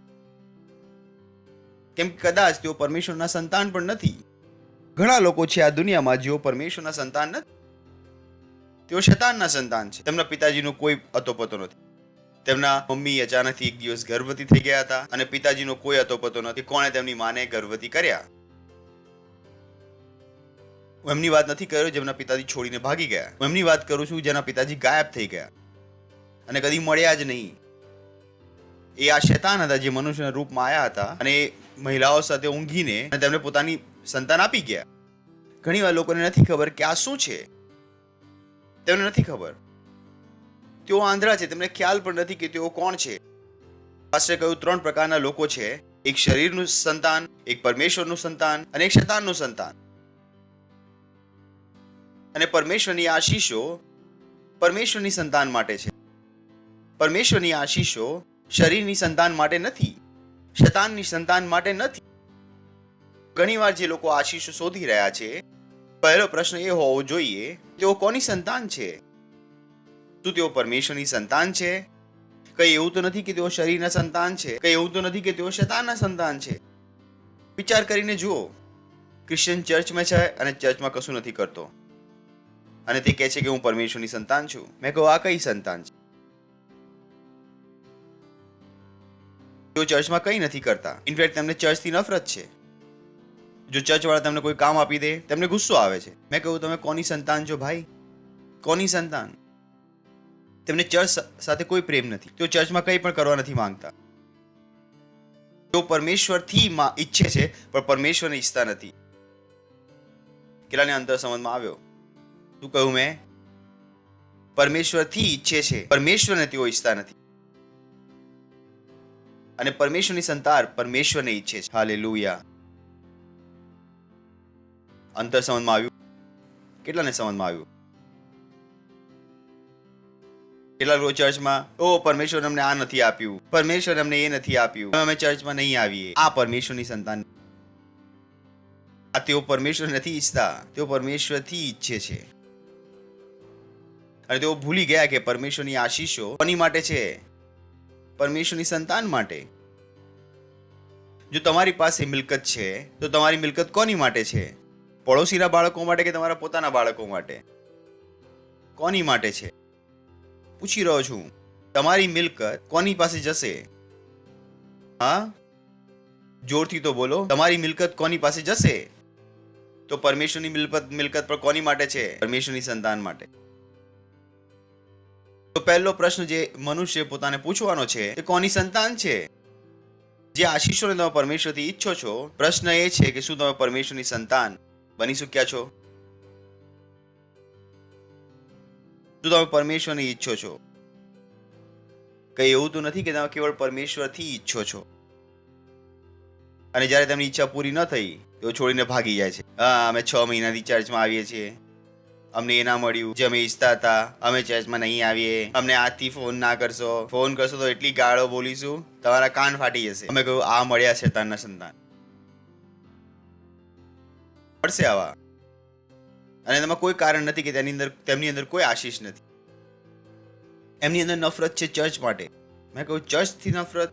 કેમ કે કદાચ તેઓ પરમેશ્વરના સંતાન પણ નથી. ઘણા લોકો છે આ દુનિયામાં જેઓ પરમેશ્વરના સંતાન નથી, તેઓ શૈતાનના સંતાન છે. તેમના પિતાજીનો કોઈ અતોપતો નથી. તેમના મમ્મી અચાનકથી એક દિવસ ગર્ભવતી થઈ ગયા હતા અને પિતાજીનો કોઈ અતોપતો નથી કોણે તેમની માને ગર્ભવતી કર્યા. હું એમની વાત નથી કર્યો જેમના પિતાજી છોડીને ભાગી ગયા. હું એમની વાત કરું છું જેના પિતાજી ગાયબ થઈ ગયા અને કદી મળ્યા જ નહીં. એ આ શૈતાન હતા જે મનુષ્યના રૂપમાં આવ્યા હતા અને મહિલાઓ સાથે ઊંઘીને તેમને પોતાની સંતાન આપી ગયા. ઘણી વાર લોકોને નથી ખબર કે આ શું છે. તેમને નથી ખબર. તેઓ આંધળા છે, તેમને ખ્યાલ પણ નથી કે તેઓ કોણ છે. પાસ્ટરે કહ્યું 3 પ્રકારના લોકો છે, એક શરીરનું સંતાન, એક પરમેશ્વરનું સંતાન અને એક શૈતાનનું સંતાન. અને પરમેશ્વરની આશીષો પરમેશ્વરની સંતાન માટે છે. પરમેશ્વરની આશીષો શરીરની સંતાન માટે નથી, શૈતાનની સંતાન માટે નથી. ઘણીવાર જે લોકો આશીષો શોધી રહ્યા છે, પહેલો પ્રશ્ન એ હોવો જોઈએ તેઓ કોની સંતાન છે? શું તેઓ પરમેશ્વરની સંતાન છે? કઈ એવું તો નથી કે તેઓ શરીરના સંતાન છે, કઈ એવું તો નથી કે તેઓ શૈતાનના સંતાન છે. વિચાર કરીને જુઓ. ક્રિશ્ચિયન ચર્ચમાં છે અને ચર્ચમાં કશું નથી કરતો અને તે કહે છે કે હું પરમેશ્વરની સંતાન છું. મેં કહું આ કઈ સંતાન છે? તેઓ ચર્ચમાં કંઈ નથી કરતા. ઇનફેક્ટ તેમને ચર્ચથી નફરત છે. જો ચર્ચ વાળા તમને કોઈ કામ આપી દે તેમને ગુસ્સો આવે છે. મેં કહ્યું તમે કોની સંતાન છો ભાઈ? કોની સંતાન? તેમને ચર્ચ સાથે કોઈ પ્રેમ નથી. તેઓ ચર્ચમાં કંઈ પણ કરવા નથી માંગતા. તેઓ પરમેશ્વરથી ઈચ્છે છે પણ પરમેશ્વરને ઈચ્છતા નથી. કેટલાને અંતર સમજમાં આવ્યો? શું કહ્યું મેં? પરમેશ્વરથી ઈચ્છે છે, પરમેશ્વરને તેઓ ઈચ્છતા નથી. અને પરમેશ્વરની સંતાન પરમેશ્વરને ઈચ્છે છે. હાલેલુયા. અંતર સમજમાં આવ્યું? કેટલાને સમજમાં આવ્યું? કેટલા લોકો ચર્ચમાં પરમેશ્વર અમને આ નથી આપ્યું, પરમેશ્વર અમને એ નથી આપ્યું, અમે ચર્ચમાં નહીં આવીએ. આ પરમેશ્વરની સંતાન. આ તેઓ પરમેશ્વર નથી ઈચ્છતા, તેઓ પરમેશ્વરથી ઈચ્છે છે. અને તેઓ ભૂલી ગયા કે પરમેશ્વરની આશીષો કોની માટે છે? પરમેશ્વરની સંતાન માટે. જો તમારી પાસે મિલકત છે તો તમારી મિલકત કોની માટે છે? પડોશીના બાળકો માટે કે તમારા પોતાના બાળકો માટે? કોની માટે છે? પૂછી રહ્યો છું. તમારી મિલકત કોની પાસે જશે? હા, જોરથી તો બોલો, તમારી મિલકત કોની પાસે જશે? તો પરમેશ્વરની મિલકત પર કોની માટે છે? પરમેશ્વરની સંતાન માટે. તો પહેલો પ્રશ્ન જે મનુષ્ય પોતાને પૂછવાનો છે તે કોની સંતાન છે? જે આશીષોને તમે પરમેશ્વરથી ઈચ્છો છો, પ્રશ્ન એ છે કે શું તમે પરમેશ્વરની સંતાન બની શક્યા છો? શું તમે પરમેશ્વરની ઈચ્છો છો? કઈ એવું તો નથી કે તમે કેવળ પરમેશ્વરથી ઈચ્છો છો અને જ્યારે તેમની ઈચ્છા પૂરી ન થઈ તો છોડીને ભાગી જાય છે. હા, અમે 6 મહિનાથી ચર્ચમાં આવીએ છીએ, અમને એ ના મળ્યું જે અમે ઈચ્છતા હતા, અમે ચર્ચમાં નહીં આવીએ, અમને આજથી ફોન ના કરશો, ફોન કરશો તો એટલી ગાળો બોલીશું તમારા કાન ફાટી જશે. અમે કહ્યું આ મળ્યા શેતાનના સંતાન, મળશે આવા. અને તેમાં કોઈ કારણ નથી કે તેમની અંદર કોઈ આશીષ નથી. એમની અંદર નફરત છે ચર્ચ માટે. મેં કહ્યું ચર્ચથી નફરત?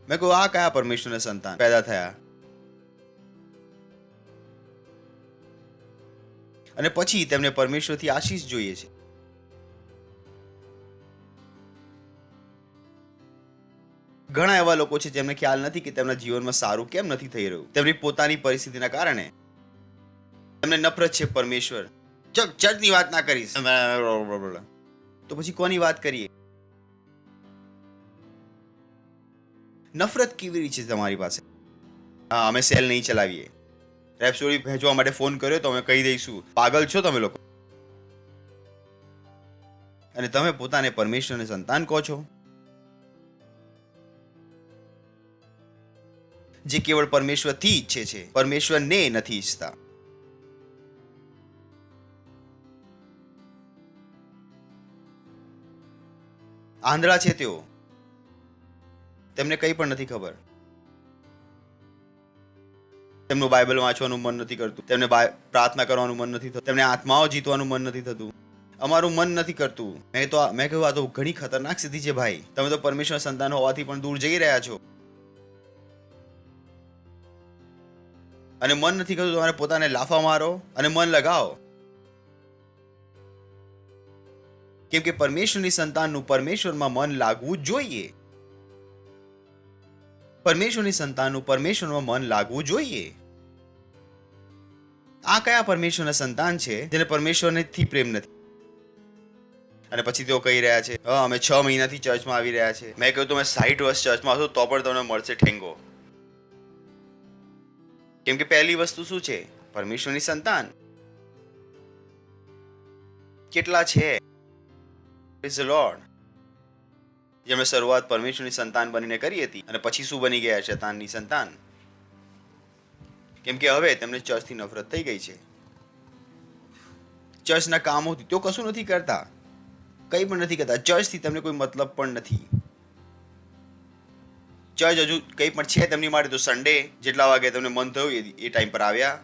મેં કહ્યું આ કયા પરમેશ્વરના સંતાન પેદા થયા? અને પછી તેમને પરમેશ્વરથી આશીષ જોઈએ છે. ઘણા એવા લોકો છે જેમને ખ્યાલ નથી કે તેમના જીવનમાં સારું કેમ નથી થઈ રહ્યું. તેમની પોતાની પરિસ્થિતિના કારણે તેમને નફરત છે પરમેશ્વર. ચર્ચની વાત ના કરીશ તો પછી કોની વાત કરીએ? નફરત કેવી રીતે છે તમારી પાસે? હા, અમે સેલ નહીં ચલાવીએ. રેપ્સોડી ભેજવા માટે ફોન કર્યો તો અમે કહી દઈશું પાગલ છો તમે લોકો. અને તમે પોતાને પરમેશ્વરની સંતાન કહો છો, જે કેવળ પરમેશ્વરથી ઈચ્છે છે, પરમેશ્વરને નથી ઈચ્છતા. આંધળા છે તેઓ, તેમને કંઈ પણ નથી ખબર. તેમનું બાઇબલ વાંચવાનું મન નથી કરતું, તેમને પ્રાર્થના કરવાનું મન નથી થતું, તેમને આત્માઓ જીતવાનું મન નથી થતું. અમારું મન નથી કરતું. મેં કહ્યું આ તો ઘણી ખતરનાક સ્થિતિ છે ભાઈ. તમે તો પરમેશ્વર સંતાન હોવાથી પણ દૂર જઈ રહ્યા છો અને મન નથી કરતું. તમારે પોતાને લાફા મારો અને મન લગાવો, કેમ કે પરમેશ્વરની સંતાનનું પરમેશ્વરમાં મન લાગવું જોઈએ. પરમેશ્વરની સંતાનનું પરમેશ્વરમાં મન લાગવું જોઈએ. આ કયા પરમેશ્વરના સંતાન છે જેને પરમેશ્વરથી પ્રેમ નથી? અને પછી તેઓ કહી રહ્યા છે અમે 6 મહિનાથી ચર્ચમાં આવી રહ્યા છે. મેં કહ્યું તમે 60 વર્ષ ચર્ચમાં હશો તો પણ તમને મળશે ઠેંગો. કેમ કે પહેલી વસ્તુ શું છે? પરમેશ્વરની સંતાન. કેટલા છે પ્રેઝ ધ લોર્ડ જેમણે શરૂઆત પરમેશ્વરની સંતાન બનીને કરી હતી અને પછી શું બની ગયા શૈતાનની સંતાન? કેમ કે હવે તેમને ચર્ચથી નફરત થઈ ગઈ છે. ચર્ચના કામોથી તેઓ કશું નથી કરતા, કંઈ પણ નથી કરતા. ચર્ચથી તેમને કોઈ મતલબ પણ નથી. ચર્ચ હજુ કંઈ પણ છે તેમની માટે તો સન્ડે જેટલા વાગે તેમને મન થયું એ ટાઈમ પર આવ્યા.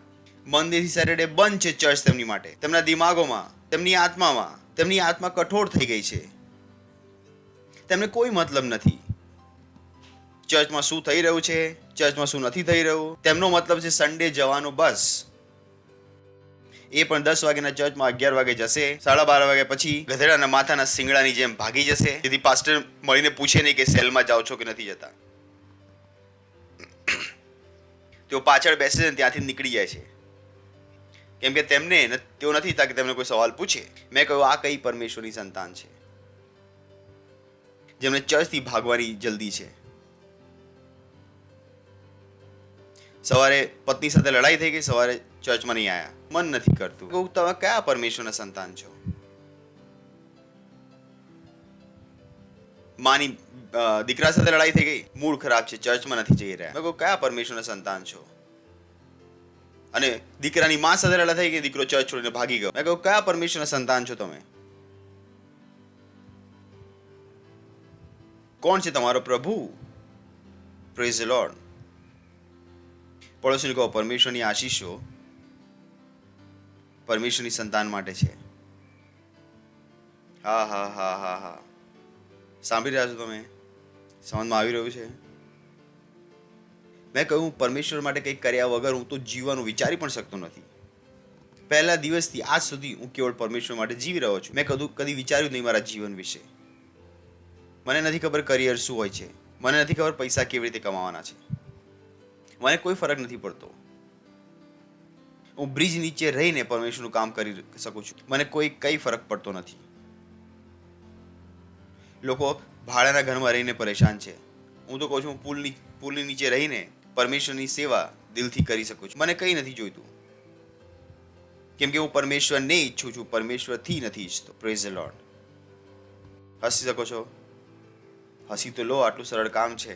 મંડેથી સેટરડે બંધ છે ચર્ચ તેમની માટે. તેમના દિમાગોમાં, તેમની આત્મામાં, તેમની આત્મા કઠોર થઈ ગઈ છે. તેમને કોઈ મતલબ નથી ચર્ચમાં શું થઈ રહ્યું છે, ચર્ચમાં શું નથી થઈ રહ્યું. તેમનો મતલબ છે સન્ડે જવાનું બસ. એ પણ 10 વાગ્યાના ચર્ચમાં 11 વાગે જશે, 12:30 વાગ્યા પછી ગધેડાના માથાના સિંગડાની જેમ ભાગી જશે, જેથી પાસ્ટર મળીને પૂછે નહીં કે સેલમાં જાઓ છો કે નથી જતા. તેઓ પાછળ બેસે છે ત્યાંથી નીકળી જાય છે, કેમ કે તેઓ નથી ઈચ્છતા કે તેમને કોઈ સવાલ પૂછે. મેં કહ્યું આ કઈ પરમેશ્વરની સંતાન છે જેમને ચર્ચથી ભાગવાની જલ્દી છે? સવારે પત્ની સાથે લડાઈ થઈ ગઈ, સવારે ચર્ચમાં નહીં આવ્યા, મન નથી કરતું. કહું તમે કયા પરમેશ્વરના સંતાન છો? માની દીકરા સાથે લડાઈ થઈ ગઈ, મૂડ ખરાબ છે, ચર્ચમાં નથી જઈ રહ્યા. મેં કહું કયા પરમેશ્વરના સંતાન છો? અને દીકરાની માં સાથે લડાઈ થઈ ગઈ, દીકરો ચર્ચ છોડીને ભાગી ગયો. મેં કહ્યું કયા પરમેશ્વરના સંતાન છો તમે? કોણ છે તમારો પ્રભુ? Praise the lord. પડોશીને કહો પરમેશ્વરની આશીષો પરમેશ્વરની સંતાન માટે છે. હા હા હા હા હા, સાંભળી રહ્યા છો તમે? સમજમાં આવી રહ્યું છે? મેં કહ્યું પરમેશ્વર માટે કંઈક કર્યા વગર હું તો જીવવાનું વિચારી પણ શકતો નથી. પહેલા દિવસથી આજ સુધી હું કેવળ પરમેશ્વર માટે જીવી રહ્યો છું. મેં કદી વિચાર્યું નહીં મારા જીવન વિશે. મને નથી ખબર કરિયર શું હોય છે, મને નથી ખબર પૈસા કેવી રીતે કમાવાના છે, મને કોઈ ફરક નથી પડતો. હું બ્રિજ નીચે રહીને પરમેશ્વરનું કામ કરી શકું છું, મને કઈ ફરક પડતો નથી. લોકો ભાડાના ઘરમાં રહીને પરેશાન છે, હું તો કહું છું પુલની નીચે રહીને પરમેશ્વરની સેવા દિલથી કરી શકું છું. મને કંઈ નથી જોઈતું, કેમ કે હું પરમેશ્વરને ઈચ્છું છું, પરમેશ્વરથી નથી ઈચ્છતો. Praise the lord. હસી શકો છો, હસી તો લો, આટલું સરળ કામ છે.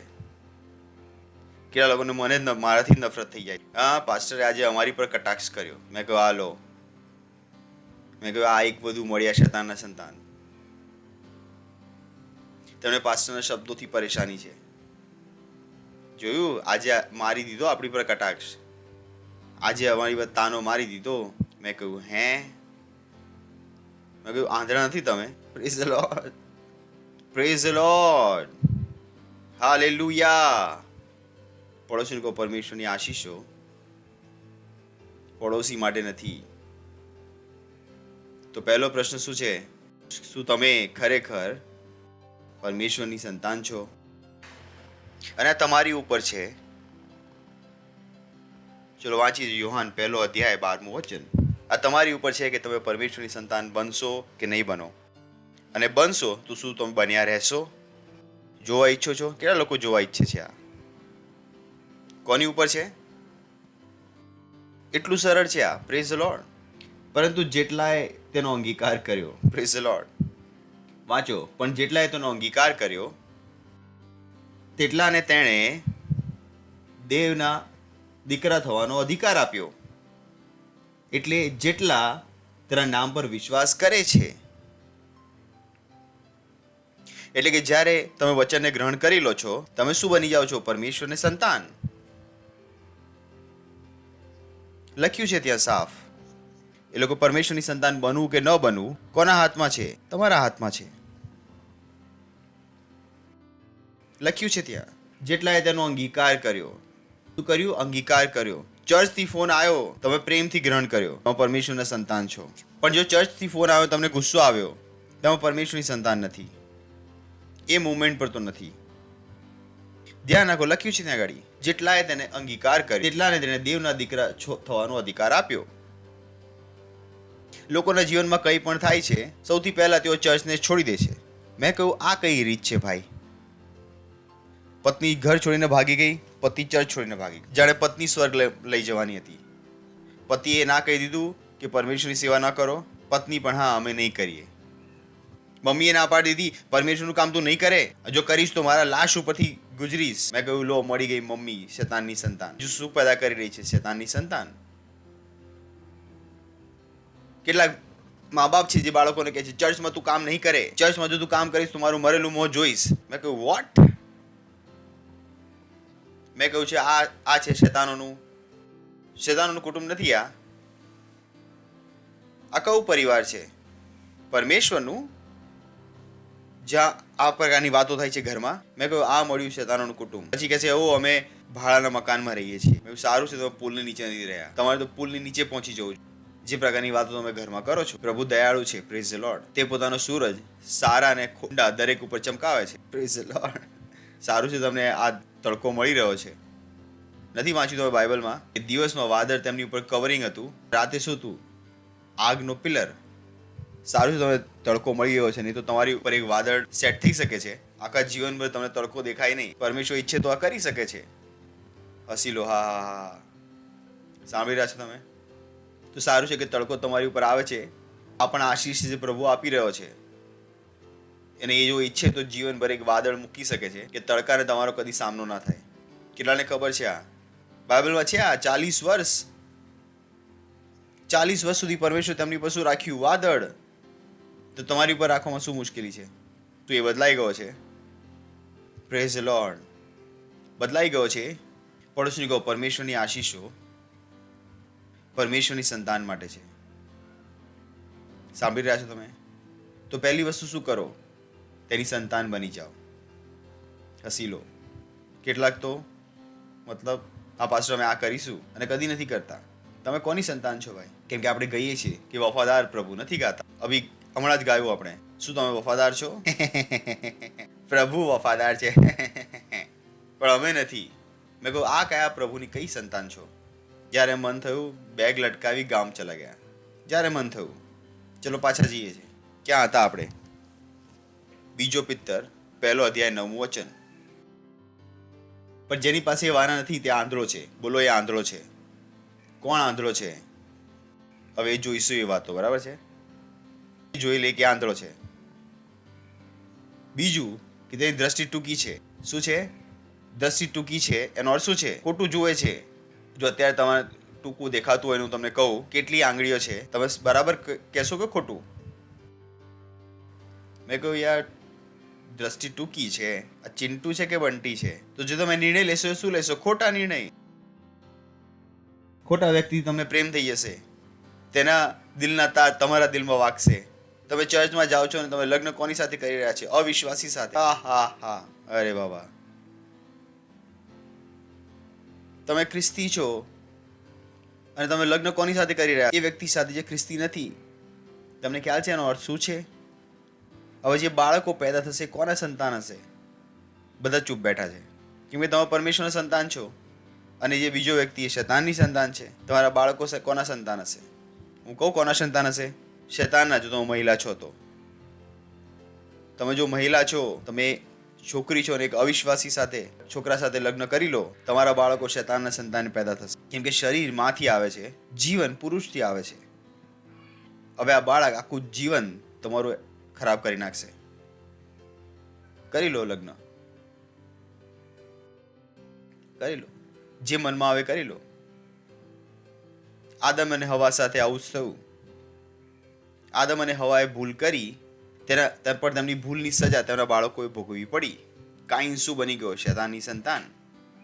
કેટલા લોકોને મારાથી જ નફરત થઈ જાય. હા, પાસ્ટરે આજે અમારી પર કટાક્ષ કર્યો. મેં કહ્યું આ લો, મેં કહ્યું આ એક બધું મળ્યા શૈતાનના સંતાન. તમને પાસ્ટરના શબ્દોથી પરેશાની છે. જોયું, આજે મારી દીધો આપણી પર કટાક્ષ, આજે અમારી પર તાનો મારી દીધો. મેં કહ્યું હે? મેં કહ્યું આંધળા નથી તમે? Praise the Lord, praise the Lord, હાલેલુયા. પડોશીને કહો પરમેશ્વરની આશીષો પડોશી માટે નથી. તો પહેલો પ્રશ્ન શું છે? શું તમે ખરેખર પરમેશ્વરની સંતાન છો? અને આ તમારી ઉપર છે. ચલો વાંચી યોહાન 1 અધ્યાય 12મું વચન. આ તમારી ઉપર છે કે તમે પરમેશ્વરની સંતાન બનશો કે નહીં બનો. અને બનશો તો શું તમે બન્યા રહેશો? જોવા ઈચ્છો છો? કેટલા લોકો જોવા ઈચ્છે છે? આ કોની ઉપર છે? એટલું સરળ છે આ. Praise the lord. પરંતુ જેટલાએ તેનો અંગીકાર કર્યો, પ્રેઝ ધ લોર્ડ, વાંચો, પણ જેટલાએ તેનો અંગીકાર કર્યો તેટલાને તેણે દેવના દીકરા થવાનો અધિકાર આપ્યો. એટલે જેટલા તેના નામ પર વિશ્વાસ કરે છે. એટલે કે જ્યારે તમે વચનને ગ્રહણ કરી લો છો, તમે શું બની જાઓ છો? પરમેશ્વરની સંતાન. લખ્યું છે ત્યાં સાફ. એ લોકો પરમેશ્વરની સંતાન બનવું કે ન બનવું કોના હાથમાં છે? તમારા હાથમાં છે. લખ્યું છે ત્યાં, જેટલાએ તેનો અંગીકાર કર્યો. શું કર્યું? અંગીકાર કર્યો. ચર્ચથી ફોન આવ્યો, તમે પ્રેમથી ગ્રહણ કર્યો, તમે પરમેશ્વરના સંતાન છો. પણ જો ચર્ચથી ફોન આવ્યો, તમને ગુસ્સો આવ્યો, તમે પરમેશ્વરની સંતાન નથી. એ મુવમેન્ટ પર તો નથી. ધ્યાન રાખો, લખ્યું છે ત્યાં આગળ, જેટલાએ તેને અંગીકાર કર્યો તેટલાને તેને દેવના દીકરા થવાનો અધિકાર આપ્યો. લોકોના જીવનમાં કંઈ પણ થાય છે, સૌથી પહેલા તેઓ ચર્ચને છોડી દે છે. મેં કહ્યું આ કઈ રીત છે ભાઈ? પત્ની ઘર છોડીને ભાગી ગઈ, પતિ ચર્ચ છોડીને ભાગી ગઈ. જાણે પત્ની સ્વર્ગ લઈ જવાની હતી. પતિએ ના કહી દીધું કે પરમેશ્વરની સેવા ન કરો, પત્ની પણ હા અમે નહીં કરીએ. મમ્મીએ ના પાડી દીધી, પરમેશ્વરનું કામ તું નહીં કરે, જો કરીશ તો મારા લાશ ઉપરથી ગુજરીશ. મેં કહ્યું લો, મળી ગઈ મમ્મી, શૈતાનની સંતાન. જો શું પેદા કરી રહી છે? શૈતાનની સંતાન. કેટલાક મા બાપ છે જે બાળકોને કહે છે ચર્ચમાં તું કામ નહીં કરે, ચર્ચમાં જો તું કામ કરીશ તો મારું મરેલું મોં જોઈશ. મેં કહ્યું વોટ? મેં કહ્યું છે આ છે શૈતાનોનું કુટુંબ નથી. આ કયું પરિવાર છે? પરમેશ્વરનું, જ્યાં આ પ્રકારની વાતો થાય છે ઘરમાં. મેં કહ્યું આ મળ્યું શૈતાનોનું કુટુંબ. પછી કહે છે ઓ અમે ભાડાના મકાનમાં રહીએ છીએ. મેં કહ્યું સારું છે, તમે પુલની નીચે નથી રહ્યા, તમારે તો પુલની નીચે પહોંચી જવું. જે પ્રકારની વાતો તમે ઘરમાં કરો છો. પ્રભુ દયાળુ છે. Praise the lord. તે પોતાનો સૂરજ સારા અને ખોટા દરેક ઉપર ચમકાવે છે. Praise the lord. સારું છે તમને આ તડકો મળી રહ્યો છે. નથી વાંચ્યું તમે બાઇબલમાં? દિવસમાં વાદળ તેમની ઉપર કવરિંગ હતું, રાતે શું હતું? આગનો પિલર. સારું છે તમે તડકો મળી ગયો છે, નહીં તો તમારી ઉપર એક વાદળ સેટ થઈ શકે છે. આખા જીવનભર તમને તડકો દેખાય નહીં. પરમેશ્વર ઈચ્છે તો આ કરી શકે છે. હસી લો, હા હા હા. સાંભળી રહ્યા છો તમે? તો સારું છે કે તડકો તમારી ઉપર આવે છે. આ પણ આશીષ જે પ્રભુ આપી રહ્યો છે. અને એ જો ઈચ્છે તો જીવનભર એક વાદળ મૂકી શકે છે કે તડકાને તમારો કદી સામનો ના થાય. કેટલાને ખબર છે? આ બાઇબલમાં છે. આ 40 વર્ષ સુધી પરમેશ્વર તેમની પર શું રાખ્યું? વાદળ. તો તમારી ઉપર રાખવામાં શું મુશ્કેલી છે? તો એ બદલાઈ ગયો છે. Praise the lord. બદલાઈ ગયો છે. પડોશીને કહો પરમેશ્વરની આશીષો પરમેશ્વરની સંતાન માટે છે. સાંભળી રહ્યા છો તમે? તો પહેલી વસ્તુ શું કરો? તેની સંતાન બની જાઓ. હસી લો. કેટલાક તો મતલબ આ પાછળ અમે આ કરીશું અને કદી નથી કરતા. તમે કોની સંતાન છો ભાઈ? કેમ કે આપણે કહીએ છીએ કે વફાદાર પ્રભુ, નથી ગાતા. હમણાં જ ગાયું આપણે. શું તમે વફાદાર છો? પ્રભુ વફાદાર છે. પણ અમે નથી. મેં કહું આ કયા પ્રભુની કઈ સંતાન છો? જ્યારે મન થયું બેગ લટકાવી ગામ ચલા ગયા. જ્યારે મન થયું ચલો પાછા જઈએ છીએ. ક્યાં હતા આપણે? બીજો પિત્તર 1 અધ્યાય 9મું વચન. પણ જેની પાસે એ વાના નથી તે આંધળો છે. બોલો, એ આંધળો છે. કોણ આંધળો છે? હવે જોઈશું એ વાતો, બરાબર છે? જોઈ લે કે આંધળો છે. બીજું કે તેની દ્રષ્ટિ ટૂંકી છે. શું છે? દ્રષ્ટિ ટૂંકી છે. એનો અર્થ શું છે? ખોટું જુએ છે. જો અત્યારે તમારે ટૂંકું દેખાતું હોય એનું તમને કહું કેટલી આંગળીઓ છે, તમે બરાબર કહેશો કે ખોટું? મેં કહ્યું યાર દ્રષ્ટિ ટૂંકી છે. આ ચિંટુ છે કે બંટી છે? તો જો તમે નિર્ણય લેશો શું લેશો? ખોટા નિર્ણય. ખોટા વ્યક્તિ તમને પ્રેમ થઈ જશે, તેના દિલના તાર તમારા દિલમાં વાગશે. તમે ચર્ચમાં જાઓ છો અને તમે લગ્ન કોની સાથે કરી રહ્યા છે? અવિશ્વાસી સાથે. હા, અરે બાબા, તમે ખ્રિસ્તી છો અને તમે લગ્ન કોની સાથે કરી રહ્યા? એ વ્યક્તિ સાથે જે ખ્રિસ્તી નથી. તમને ખ્યાલ છે એનો અર્થ શું છે? હવે જે બાળકો પેદા થશે કોના સંતાન હશે? બધા ચૂપ બેઠા છે, કેમ કે તમે પરમેશ્વરના સંતાન છો અને જે બીજો વ્યક્તિ એ શૈતાનની સંતાન છે. તમારા બાળકો કોના સંતાન હશે? હું કહું કોના સંતાન હશે? શૈતાનના. જો તમે મહિલા છો તો, તમે જો મહિલા છો, તમે છોકરી છો અને એક અવિશ્વાસી સાથે છોકરા સાથે લગ્ન કરી લો, તમારા બાળકો શૈતાનના સંતાન પેદા થશે. કેમ કે શરીર માંથી આવે છે, જીવન પુરુષથી આવે છે. હવે આ બાળક આખું જીવન તમારું ખરાબ કરી નાખશે. કરી લો લગ્ન, કરી લો, જે મનમાં આવે કરી લો. આદમ અને હવા સાથે આવું જ થયું. આદમ અને હવાએ ભૂલ કરી, તેના પર તેમની ભૂલની સજા તેમના બાળકોએ ભોગવવી પડી. કાઈન શું બની ગયો? શૈતાનની સંતાન.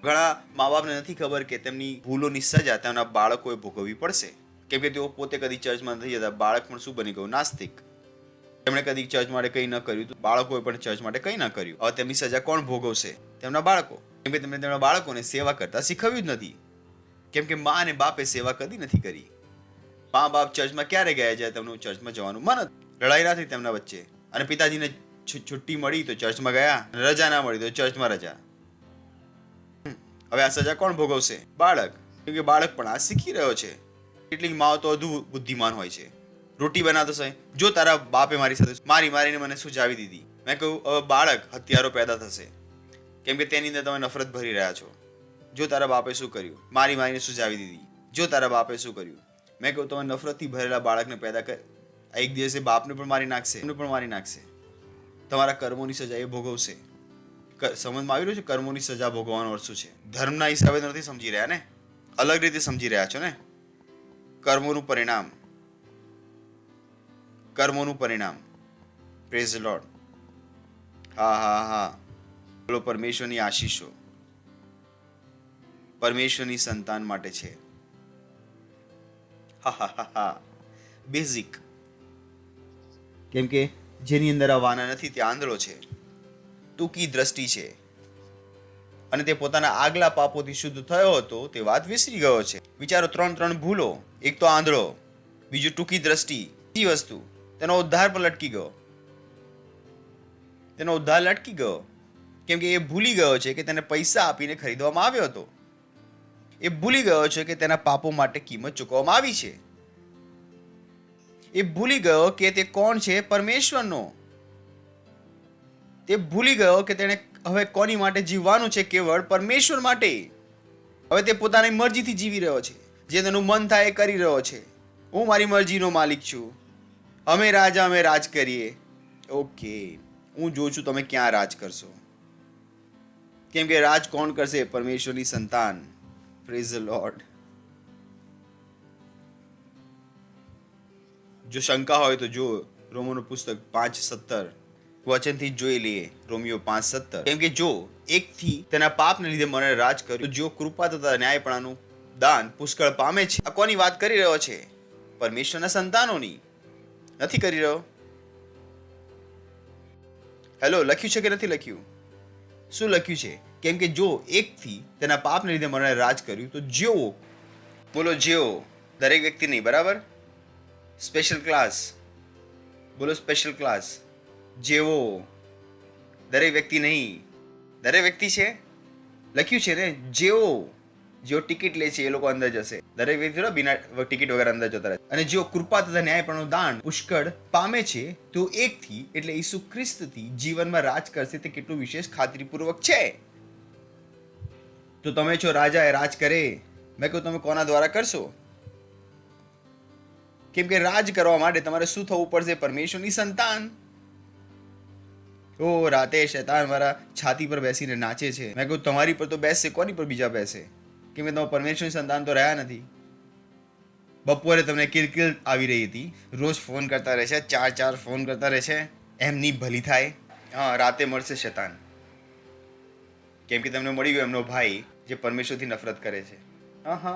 ઘણા મા બાપને નથી ખબર કે તેમની ભૂલોની સજા તેમના બાળકોએ ભોગવવી પડશે, કેમ કે તેઓ પોતે કદી ચર્ચમાં નથી જતા. બાળક પણ શું બની ગયું? નાસ્તિક. તેમણે કદી ચર્ચ માટે કંઈ ન કર્યું, તો બાળકોએ પણ ચર્ચ માટે કંઈ ન કર્યું. હવે તેમની સજા કોણ ભોગવશે? તેમના બાળકો. કેમ કે તેમણે તેમના બાળકોને સેવા કરતા શીખવ્યું જ નથી. કેમ કે મા અને બાપે સેવા કદી નથી કરી. મા બાપ ચર્ચમાં ક્યારે ગયા જાય તેમનું ચર્ચમાં જવાનું મન હતું. લડાઈ ના થઈ તેમના વચ્ચે, અને પિતાજીને છુટ્ટી મળી તો ચર્ચમાં ગયા, રજા ના મળી તો ચર્ચમાં રજા. હવે આ સજા કોણ ભોગવશે? બાળક. કેમ કે બાળક પણ આ શીખી રહ્યો છે. કેટલીક માઓ તો વધુ બુદ્ધિમાન હોય છે. રોટી બનાવતો છે, જો તારા બાપે મારી સાથે મારીને મને સુજાવી દીધી. મેં કહ્યું હવે બાળક હત્યારો પેદા થશે, કેમ કે તેની અંદર તમે નફરત ભરી રહ્યા છો. જો તારા બાપે શું કર્યું? મારીને સુજાવી દીધી. જો તારા બાપે શું કર્યું? મેં કહ્યું તમે નફરતથી ભરેલા બાળકને પેદા કર. એક દિવસે બાપને પણ મારી નાખશે, એમને પણ મારી નાખશે. તમારા કર્મોની સજા એ ભોગવશે. સમજમાં આવી રહ્યું છે કર્મોની સજા ભોગવવાનો અર્થ શું છે? ધર્મના હિસાબે નથી સમજી રહ્યા ને, અલગ રીતે સમજી રહ્યા છો ને. કર્મોનું પરિણામ, કર્મોનું પરિણામ. Praise the lord. હા, બોલો. પરમેશ્વરની આશીષો પરમેશ્વરની સંતાન માટે છે. હા, બેઝિક. કેમ કે જેની અંદર આ વાના નથી તે આંધળો છે, ટૂંકી દ્રષ્ટિ છે, અને તે પોતાના આગલા પાપોથી શુદ્ધ થયો હતો તે વાત વિસરી ગયો છે. વિચારો, 3 ભૂલો. એક તો આંધળો, બીજું ટૂંકી દ્રષ્ટિ. બીજી વસ્તુ તેનો ઉદ્ધાર પર લટકી ગયો. તેનો ઉદ્ધાર લટકી ગયો કેમ કે એ ભૂલી ગયો છે કે તેને પૈસા આપીને ખરીદવામાં આવ્યો હતો. એ ભૂલી ગયો છે કે તેના પાપો માટે કિંમત ચૂકવવામાં આવી છે. એ ભૂલી ગયો કે તે કોણ છે? પરમેશ્વરનો. તે ભૂલી ગયો કે તેણે હવે કોની માટે જીવવાનું છે? કેવળ પરમેશ્વર માટે. હવે તે પોતાની મરજીથી જીવી રહ્યો છે, જે તેનું મન થાય એ કરી રહ્યો છે. હું મારી મરજીનો માલિક છું, અમે રાજ કરીએ. ઓકે, હું જોઉં છું તમે ક્યાં રાજ કરશો. કેમ કે રાજ કોણ કરશે? પરમેશ્વરની સંતાન. Praise the lord. જો શંકા હોય તો જો રોમોનું પુસ્તક 5:17 વચનથી જોઈ લઈએ. રોમિયો 5:17. કેમ કે જો એકથી તેના પાપને લીધે મને રાજ કર્યું, જો કૃપા તથા ન્યાયપણાનું દાન પુષ્કળ પામે છે. આ કોની વાત કરી રહ્યો છે? પરમેશ્વરના સંતાનોની. નથી કરી રહ્યો? હેલો, લખ્યું છે કે નથી લખ્યું? શું લખ્યું છે? કેમ કે જો એકથી તેના પાપને લીધે મને રાજ કર્યું, તો જેઓ, બોલો જેઓ, દરેક વ્યક્તિ નહીં, બરાબર? સ્પેશિયલ ક્લાસ, બોલો સ્પેશિયલ ક્લાસ. જેવો, દરેક વ્યક્તિ નહીં. દરેક વ્યક્તિ છે. લખ્યું છે ને, જેઓ ટિકિટ લે છે એ લોકો અંદર જશે. દરેક વ્યક્તિ થોડા બિના ટિકિટ વગર અંદર જતા રહે. અને જેઓ કૃપા તથા ન્યાયપણું દાન પુષ્કળ પામે છે તેઓ એકથી એટલે ઈસુ ખ્રિસ્તથી જીવનમાં રાજ કરશે. તે કેટલું વિશેષ ખાતરીપૂર્વક છે. તો તમે છો રાજા એ રાજ કરે. મેં કહ્યું તમે કોના દ્વારા કરશો? કેમ કે રાજ કરવા માટે તમારે શું થવું પડશે? પરમેશ્વરની સંતાન. ઓ રાતે શૈતાન મારા છાતી પર બેસીને નાચે છે. મેં કહ્યું તમારી પર તો બેસશે, કોની પર બીજા બેસે? કેમ કે તમે પરમેશ્વરની સંતાન તો રહ્યા નથી. બપોરે તમને કિલકિલ આવી રહી હતી. રોજ ફોન કરતા રહેશે, 4 ફોન કરતા રહેશે. એમની ભલી થાય. હા, રાતે મળશે શૈતાન. કેમ કે તમને મળી ગયો એમનો ભાઈ જે પરમેશ્વરથી નફરત કરે છે. હા,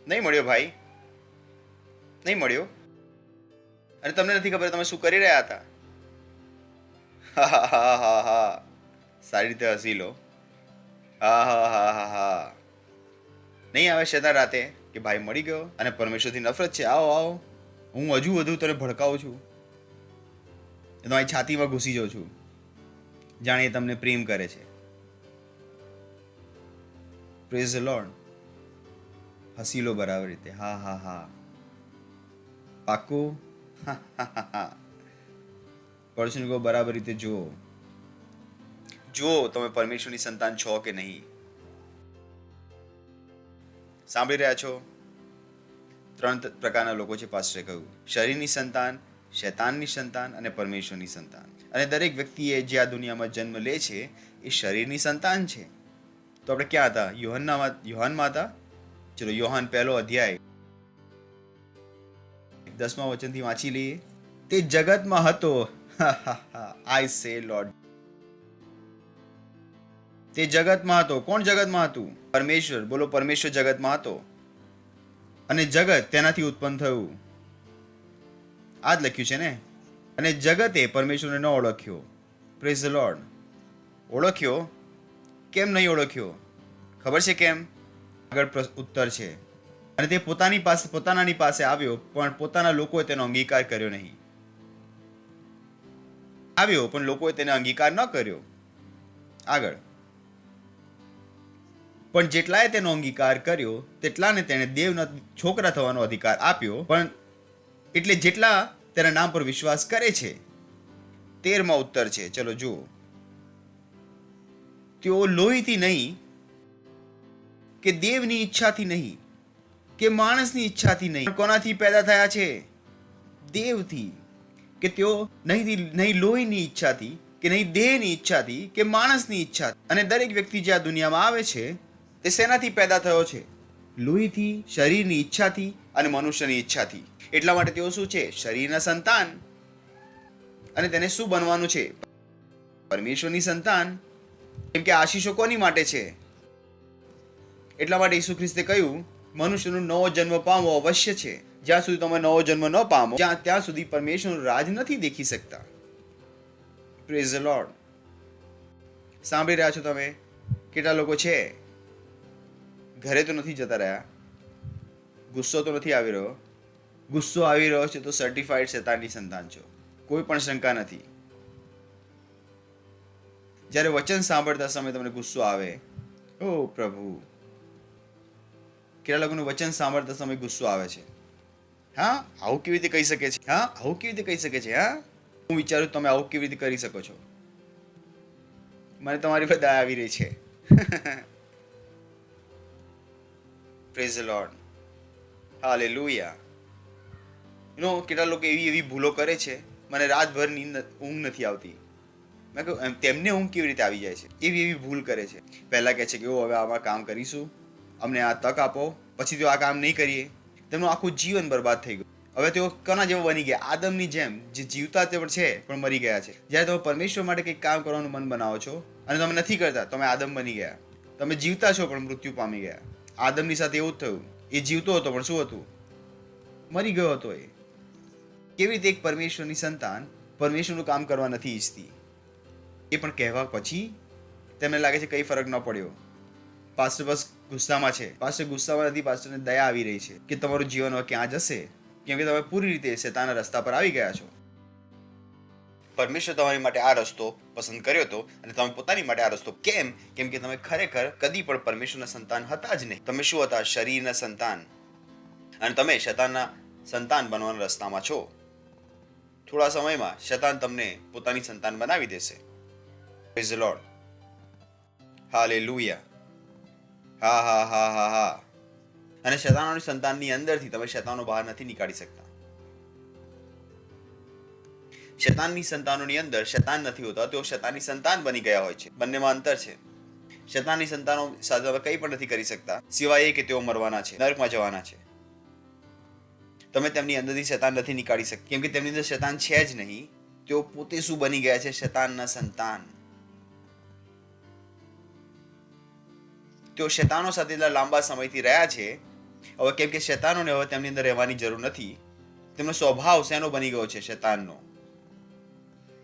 નહીં મળ્યો ભાઈ, નહીં મળ્યો. અને તમને નથી ખબર તમે શું કરી રહ્યા હતા. હા, સારી રીતે હસી લો. હા. નહીં આવે શેતાન રાતે કે ભાઈ મળી ગયો અને પરમેશ્વરથી નફરત છે, આવો હું હજુ વધુ તને ભડકાવું છું, તમારી છાતીમાં ઘૂસી જાઉં છું, જાણે એ તમને પ્રેમ કરે છે. Praise the lord. હસી લો બરાબર રીતે. હા પાક્કું. પડોશીને કહો બરાબર રીતે જુઓ તમે પરમેશ્વરની સંતાન છો કે નહીં. સાંભળી રહ્યા છો? 3 પ્રકારના લોકો છે પાસ્ટરે કહ્યું. શરીરની સંતાન, શૈતાનની સંતાન અને પરમેશ્વરની સંતાન. અને દરેક વ્યક્તિએ જે આ દુનિયામાં જન્મ લે છે એ શરીરની સંતાન છે. તો આપણે ક્યાં હતા? યોહાનમાં હતા. ચલો યોહાન 1 અધ્યાય 10મા વચનથી વાંચી લઈએ. તે જગતમાં હતો. આઈ સે લોર્ડ. તે જગતમાં હતો. કોણ જગતમાં હતું? પરમેશ્વર. બોલો, પરમેશ્વર જગતમાં હતો અને જગત તેનાથી ઉત્પન્ન થયું. આ જ લખ્યું છે ને. અને જગતે પરમેશ્વરને ન ઓળખ્યો. Praise the Lord. ઓળખ્યો? કેમ નહીં ઓળખ્યો? ખબર છે કેમ? આગળ ઉત્તર છે. અને તે પોતાનાની પાસે આવ્યો, પણ પોતાના લોકોએ તેનો અંગીકાર કર્યો નહીં. આવ્યો પણ લોકોએ તેને અંગીકાર ન કર્યો. આગળ. પણ જેટલાએ તેનો અંગીકાર કર્યો તેટલાને તેણે દેવના છોકરા થવાનો અધિકાર આપ્યો. પણ એટલે જેટલા તેના નામ પર વિશ્વાસ કરે છે. 13મા ઉત્તર છે. ચલો જુઓ. તેઓ લોહીથી નહીં, કે દેવની ઈચ્છાથી નહીં, કે માણસની ઈચ્છાથી નહીં, કોનાથી પેદા થયા છે? દેવથી. કે તેઓ નહીં લોહીની ઈચ્છાથી, કે નહીં દેહની ઈચ્છાથી, કે માણસની ઈચ્છાથી. અને દરેક વ્યક્તિ જે આ દુનિયામાં આવે છે તે શેનાથી પેદા થયો છે? લોહીથી, શરીરની ઈચ્છાથી અને મનુષ્યની ઈચ્છાથી. એટલા માટે તેઓ શું છે? શરીરના સંતાન. અને તેને શું બનવાનું છે? પરમેશ્વરની સંતાન. કેમ કે આશીષો કોની માટે છે? એટલા માટે ઈસુ ખ્રિસ્તે કહ્યું મનુષ્યનો નવો જન્મ પામવો અવશ્ય છે. જ્યાં સુધી તમે નવો જન્મ ન પામો ત્યાં સુધી પરમેશ્વરનું રાજ નથી દેખી શકતા. Praise the lord. સાંભળી રહ્યા છો તમે? કેટલા લોકો છે ઘરે તો નથી જતા રહ્યા. ગુસ્સો તો નથી આવી રહ્યો. ગુસ્સો આવી રહ્યો છે તો સર્ટિફાઈડ શૈતાનની સંતાન છો, કોઈ પણ શંકા નથી. જ્યારે વચન સાંભળતા સમયે તમને ગુસ્સો આવે, ઓ પ્રભુ, કેટલા લોકોનું વચન સાંભળતા સમયે ગુસ્સો આવે છે. હા, આવું કેવી રીતે કહી શકે છે? હા, આવું કેવી રીતે કહી શકે છે? હા, હું વિચારું તમે આવું કેવી રીતે કરી શકો છો? મને તમારી પર દયા આવી રહી છે. Praise the Lord. હાલેલુયા. કેટલા લોકો એવી ભૂલો કરે છે, મને રાતભર ઊંઘ નથી આવતી. મેં કહ્યું તેમને ઊંઘ કેવી રીતે આવી જાય છે? એવી ભૂલ કરે છે. પહેલા કહે છે કે હવે આમાં કામ કરીશું, અમને આ તક આપો, પછી તેઓ આ કામ નહીં કરીએ. તેમનું આખું જીવન બરબાદ થઈ ગયું. હવે તેઓ કોના જેવો બની ગયા? આદમની જેમ, જે જીવતા તે છે પણ મરી ગયા છે. જ્યારે તમે પરમેશ્વર માટે કંઈક કામ કરવાનું મન બનાવો છો અને તમે નથી કરતા, તમે આદમ બની ગયા. તમે જીવતા છો પણ મૃત્યુ પામી ગયા. આદમની સાથે એવું જ થયું. એ જીવતો હતો પણ શું હતું? મરી ગયો હતો. એ કેવી રીતે એક પરમેશ્વરની સંતાન પરમેશ્વરનું કામ કરવા નથી ઈચ્છતી? એ પણ કહેવા પછી તેમને લાગે છે કંઈ ફરક ન પડ્યો. પાસ્ટર બસ ગુસ્સામાં છે. પાસ્ટર ગુસ્સામાં નથી, પાસ્ટરને દયા આવી રહી છે કે તમારું જીવન હવે ક્યાં જશે, કેમ કે તમે પૂરી રીતે શૈતાનના રસ્તા પર આવી ગયા છો. પરમેશ્વર તમારી માટે આ રસ્તો પસંદ કર્યો હતો અને તમે પોતાની માટે આ રસ્તો કેમ? કેમ કે તમે ખરેખર કદી પણ પરમેશ્વરના સંતાન હતા જ નહીં. તમે શું હતા? શરીરના સંતાન. અને તમે શૈતાનના સંતાન બનવાના રસ્તામાં છો. થોડા સમયમાં શૈતાન તમને પોતાની સંતાન બનાવી દેશે. Praise the Lord. હાલેલુયા. હા હા હા હા હા. અને શૈતાનોની સંતાનની અંદરથી તમે શૈતાનો બહાર નથી નીકાળી શકતા. શૈતાનની સંતાનોની અંદર શૈતાન નથી હોતા, તેઓ શૈતાનની સંતાન બની ગયા હોય છે. બંનેમાં અંતર છે. શૈતાનની સંતાનો સાથે તમે કંઈ પણ નથી કરી શકતા સિવાય એ કે તેઓ મરવાના છે, નરકમાં જવાના છે. તમે તેમની અંદરથી શૈતાન નથી નીકાળી શકતા કેમ કે તેમની અંદર શૈતાન છે જ નહીં. તેઓ પોતે શું બની ગયા છે? શૈતાનના સંતાન. તેઓ શૈતાનો સાથે એટલા લાંબા સમયથી રહ્યા છે. હવે કેમ કે શૈતાનોને હવે તેમની અંદર રહેવાની જરૂર નથી, તેમનો સ્વભાવ શેનો બની ગયો છે? શૈતાનનો.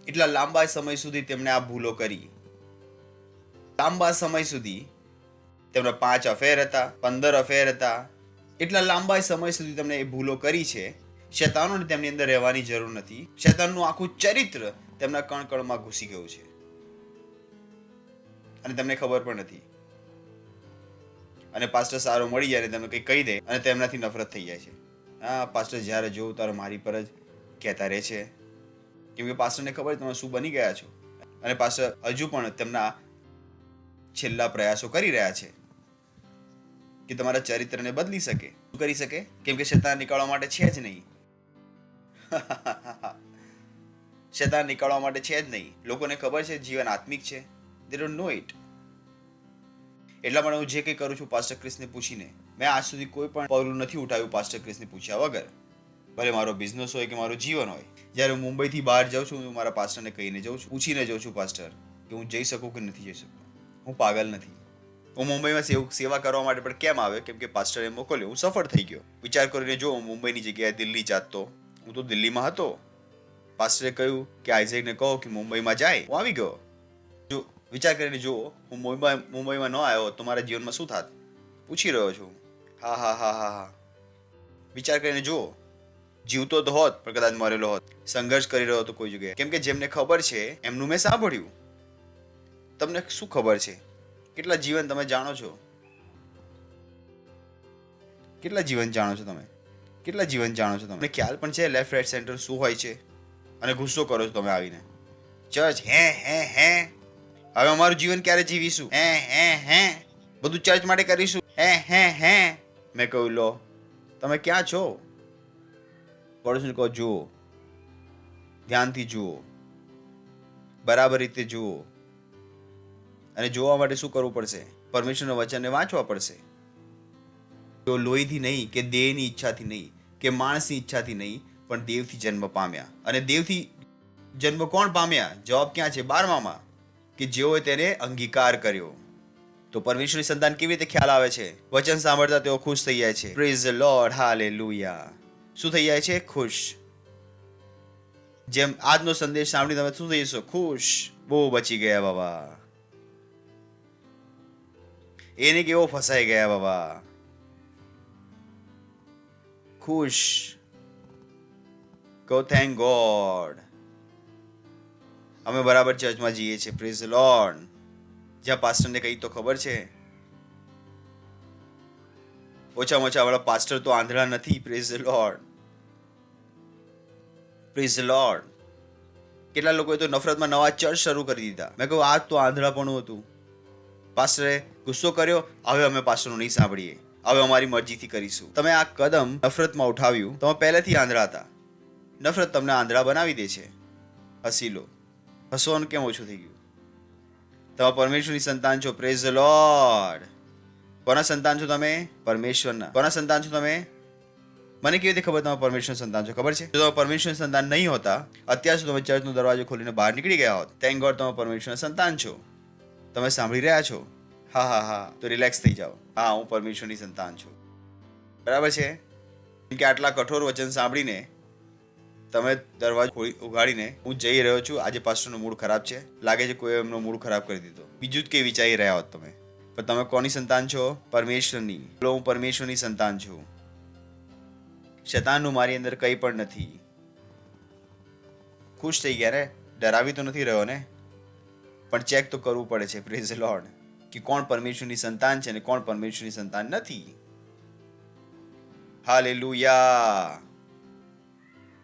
એટલા લાંબા સમય સુધી તેમણે આ ભૂલો કરી. લાંબા સમય સુધી તેમના 5 અફેર હતા, 15 અફેર હતા. એટલા લાંબા સમય સુધી તેમણે એ ભૂલો કરી છે. શૈતાનોને તેમની અંદર રહેવાની જરૂર નથી. શૈતાનનું આખું ચરિત્ર તેમના કણકણમાં ઘૂસી ગયું છે અને તેમને ખબર પણ નથી. અને પાસ્ટર સારો મળી જાય અને તેમને કંઈ કહી દે અને તેમનાથી નફરત થઈ જાય છે. હા, પાસ્ટર જ્યારે જોઉં ત્યારે મારી પર જ કહેતા રહે છે કેમ કે પાસ્ટરને ખબર તમે શું બની ગયા છો. અને પાસ્ટર હજુ પણ તેમના છેલ્લા પ્રયાસો કરી રહ્યા છે કે તમારા ચરિત્રને બદલી શકે. શું કરી શકે? કેમ કે શૈતાન નીકાળવા માટે છે જ નહીં. શૈતાન નીકાળવા માટે છે જ નહીં. લોકોને ખબર છે જીવન આત્મિક છે. they don't know it. એટલા માટે હું જે કંઈ કરું છું પાસ્ટર ક્રિસને પૂછીને. મેં આજ સુધી કોઈ પણ પગલું નથી ઉઠાવ્યું પાસ્ટર ક્રિસને પૂછ્યા વગર. ભલે મારો બિઝનેસ હોય કે મારું જીવન હોય. જ્યારે હું મુંબઈથી બહાર જાઉં છું હું મારા પાસ્ટરને કહીને જાઉં છું, પૂછીને જાઉં છું પાસ્ટર કે હું જઈ શકું કે નથી જઈ શકું. હું પાગલ નથી. હું મુંબઈમાં સેવા કરવા માટે પણ કેમ આવ્યો? કેમ કે પાસ્ટરે મોકલ્યો. હું સફળ થઈ ગયો. વિચાર કરીને જો મુંબઈની જગ્યાએ દિલ્હી જાત તો હું તો દિલ્હીમાં હતો. પાસ્ટરે કહ્યું કે આઇઝેકને કહો કે મુંબઈમાં જાય. હું આવી ગયો. જો વિચાર કરીને જો હું મુંબઈમાં ન આવ્યો તો મારા જીવનમાં શું થાત? પૂછી રહ્યો છું. હા હા હા હા હા. વિચાર કરીને જો જીવતો તો હોત પણ કદાચ મરેલો હોત. સંઘર્ષ કરી રહ્યો હતો કોઈ જગ્યાએ. કેમ કે જેમને ખબર છે એમનું મેં સાંભળ્યું. તમને શું ખબર છે? કેટલા જીવન તમે જાણો છો? કેટલા જીવન જાણો છો તમે? કેટલા જીવન જાણો છો તમે? ખ્યાલ પણ છે લેફ્ટ રાઈટ સેન્ટર શું હોય છે? અને ગુસ્સો કરો છો તમે આવીને. ચર્ચ હે હવે અમારું જીવન ક્યારે જીવીશું? હે બધું ચર્ચ માટે કરીશું. હે મેં કહ્યું લો તમે ક્યાં છો? પડોશીને કહો જુઓ, ધ્યાનથી જુઓ, બરાબર રીતે જુઓ. અને જોવા માટે શું કરવું પડશે? પરમેશ્વરના વચનને વાંચવા પડશે. તો લોહીથી નહીં કે દેહની ઈચ્છાથી નહીં કે માણસની ઈચ્છાથી નહીં પણ દેવથી જન્મ પામ્યા. અને દેવથી જન્મ કોણ પામ્યા? જવાબ ક્યાં છે? 12માં કે જેઓએ તેને અંગીકાર કર્યો. તો પરમેશ્વરની સંતાન કેવી રીતે ખ્યાલ આવે છે? વચન સાંભળતા તેઓ ખુશ થઈ જાય છે. Praise the Lord. હાલેલુયા. શું થઈ જાય છે? ખુશ. જેમ આજનો સંદેશ સાંભળી તમે શું થઈ જશો? ખુશ. બહુ બચી ગયા બાબા. એને કેવો ફસાઈ ગયા બાબા. ખુશ. Go thank God. અમે બરાબર ચર્ચમાં જઈએ છીએ. Praise the lord. જ્યાં પાસ્ટરને કઈ તો ખબર છે. ઓછામાં ઓછા આપણા પાસ્ટર તો આંધળા નથી. Praise the Lord. Praise the lord. કેટલા લોકોએ તો નફરતમાં નવા ચર્ચ શરૂ કરી દીધા. મેં કહ્યું આ તો આંધળાપણું હતું. પાસ્ટરે ગુસ્સો કર્યો. હવે અમે પાસ્ટરનું નહીં સાંભળીએ. હવે અમારી મરજીથી કરીશું. તમે આ કદમ નફરતમાં ઉઠાવ્યું. તમે પહેલેથી આંધળા હતા. નફરત તમને આંધળા બનાવી દે છે. હસી લો. હસવાનું કેમ ઓછું થઈ ગયું? તમે પરમેશ્વરની સંતાન છો. Praise the lord. કોના સંતાન છો તમે? પરમેશ્વરના. કોના સંતાન છો તમે? મને કેવી રીતે ખબર તમે પરમેશ્વરના સંતાન છો? ખબર છે? જો તમે પરમેશ્વરના સંતાન નહીં હોતા અત્યાર સુધી તમે ચર્ચનો દરવાજો ખોલીને બહાર નીકળી ગયા હોત. થેન્ક ગોડ તમે પરમેશ્વરના સંતાન છો. તમે સાંભળી રહ્યા છો? હા તો રિલેક્સ થઈ જાઓ. હા, હું પરમેશ્વરની સંતાન છું. બરાબર છે? કેમ કે આટલા કઠોર વચન સાંભળીને તમે દરવાજો ઉગાડીને હું જઈ રહ્યો છું. આજે પાસ્ટરનો મૂડ ખરાબ છે. લાગે છે કોઈ એમનો મૂડ ખરાબ કરી દીધો. બીજું જ કંઈ વિચારી રહ્યા હોત તમે. પણ તમે કોની સંતાન છો? પરમેશ્વરની. હું પરમેશ્વરની સંતાન છું. શૈતાનનું મારી અંદર કંઈ પણ નથી. ખુશ થઈ ગયા ને? ડરાવી તો નથી રહ્યો ને, પણ ચેક તો કરવું પડે છે. પ્રેઝ ધ લોર્ડ, કે કોણ પરમેશ્વરની સંતાન છે અને કોણ પરમેશ્વરની સંતાન નથી. હાલેલુયા.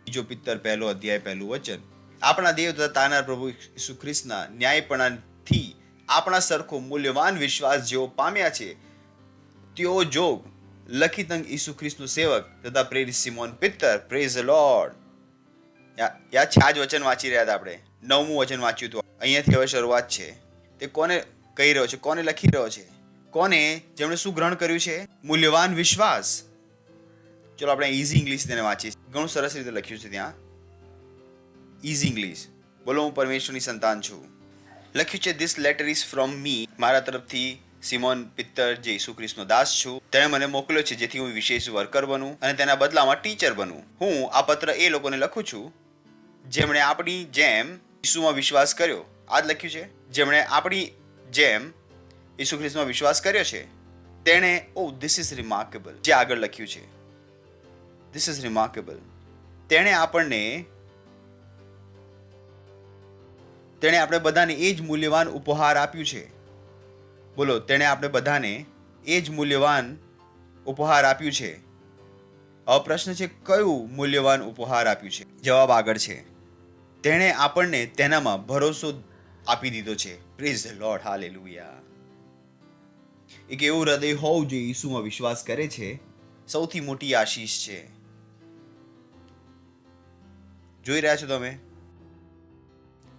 બીજો પિત્તર 1 અધ્યાય 1 વચન. આપણા દેવ તથા તારનાર પ્રભુ ઈસુ ખ્રિસ્તના ન્યાયપણાથી આપણા સરખો મૂલ્યવાન વિશ્વાસ જેવો પામ્યા છે તેઓ જોગ લખી તંગ ઈસુ ખ્રિસ્તનું સેવક તથા પ્રેરિત સિમોન પિત્તર. Praise the Lord. યાદ છે, આ જ વચન વાંચી રહ્યા હતા આપણે. 9મું વચન વાંચ્યું હતું. અહીંયાથી હવે શરૂઆત છે. તે કોને કહી રહ્યો છે, કોને લખી રહ્યો છે? કોને? જેમણે શું ગ્રહણ કર્યું છે? મૂલ્યવાન વિશ્વાસ. ચલો આપણે ઇઝી ઇંગ્લિશ તેને વાંચીએ. ઘણું સરસ રીતે લખ્યું છે ત્યાં, ઇઝી ઇંગ્લિશ. બોલો, હું પરમેશ્વરની સંતાન છું. લખ્યું છે, ધીસ લેટર ઇઝ ફ્રોમ મી, મારા તરફથી સિમોન પિત્તર, જે ઈસુ ખ્રિસ્તનો દાસ છું. તેણે મને મોકલ્યો છે જેથી હું વિશેષ વર્કર બનું અને તેના બદલામાં ટીચર બનું. હું આ પત્ર એ લોકોને લખું છું જેમણે આપણી જેમ ઈસુમાં વિશ્વાસ કર્યો. આ જ લખ્યું છે, જેમણે આપણી જેમ ઈસુ ખ્રિસ્તમાં વિશ્વાસ કર્યો છે. તેણે ધીસ ઇઝ રિમાર્કેબલ. જે આગળ લખ્યું છે, ધીસ ઇઝ રિમાર્કેબલ. તેણે આપણે બધાને એ જ મૂલ્યવાન ઉપહાર આપ્યું છે. બોલો, તેણે આપણે બધાને એ જ મૂલ્યવાન ઉપહાર આપ્યું છે. હવે પ્રશ્ન છે, કયું મૂલ્યવાન ઉપહાર આપ્યું છે? જવાબ આગળ છે. તેણે આપણને તેનામાં ભરોસો આપી દીધો છે. Praise the Lord. હાલેલુયા. એક એવું હૃદય હોવું જે ઈસુમાં વિશ્વાસ કરે છે, સૌથી મોટી આશીષ છે. જોઈ રહ્યા છો તમે?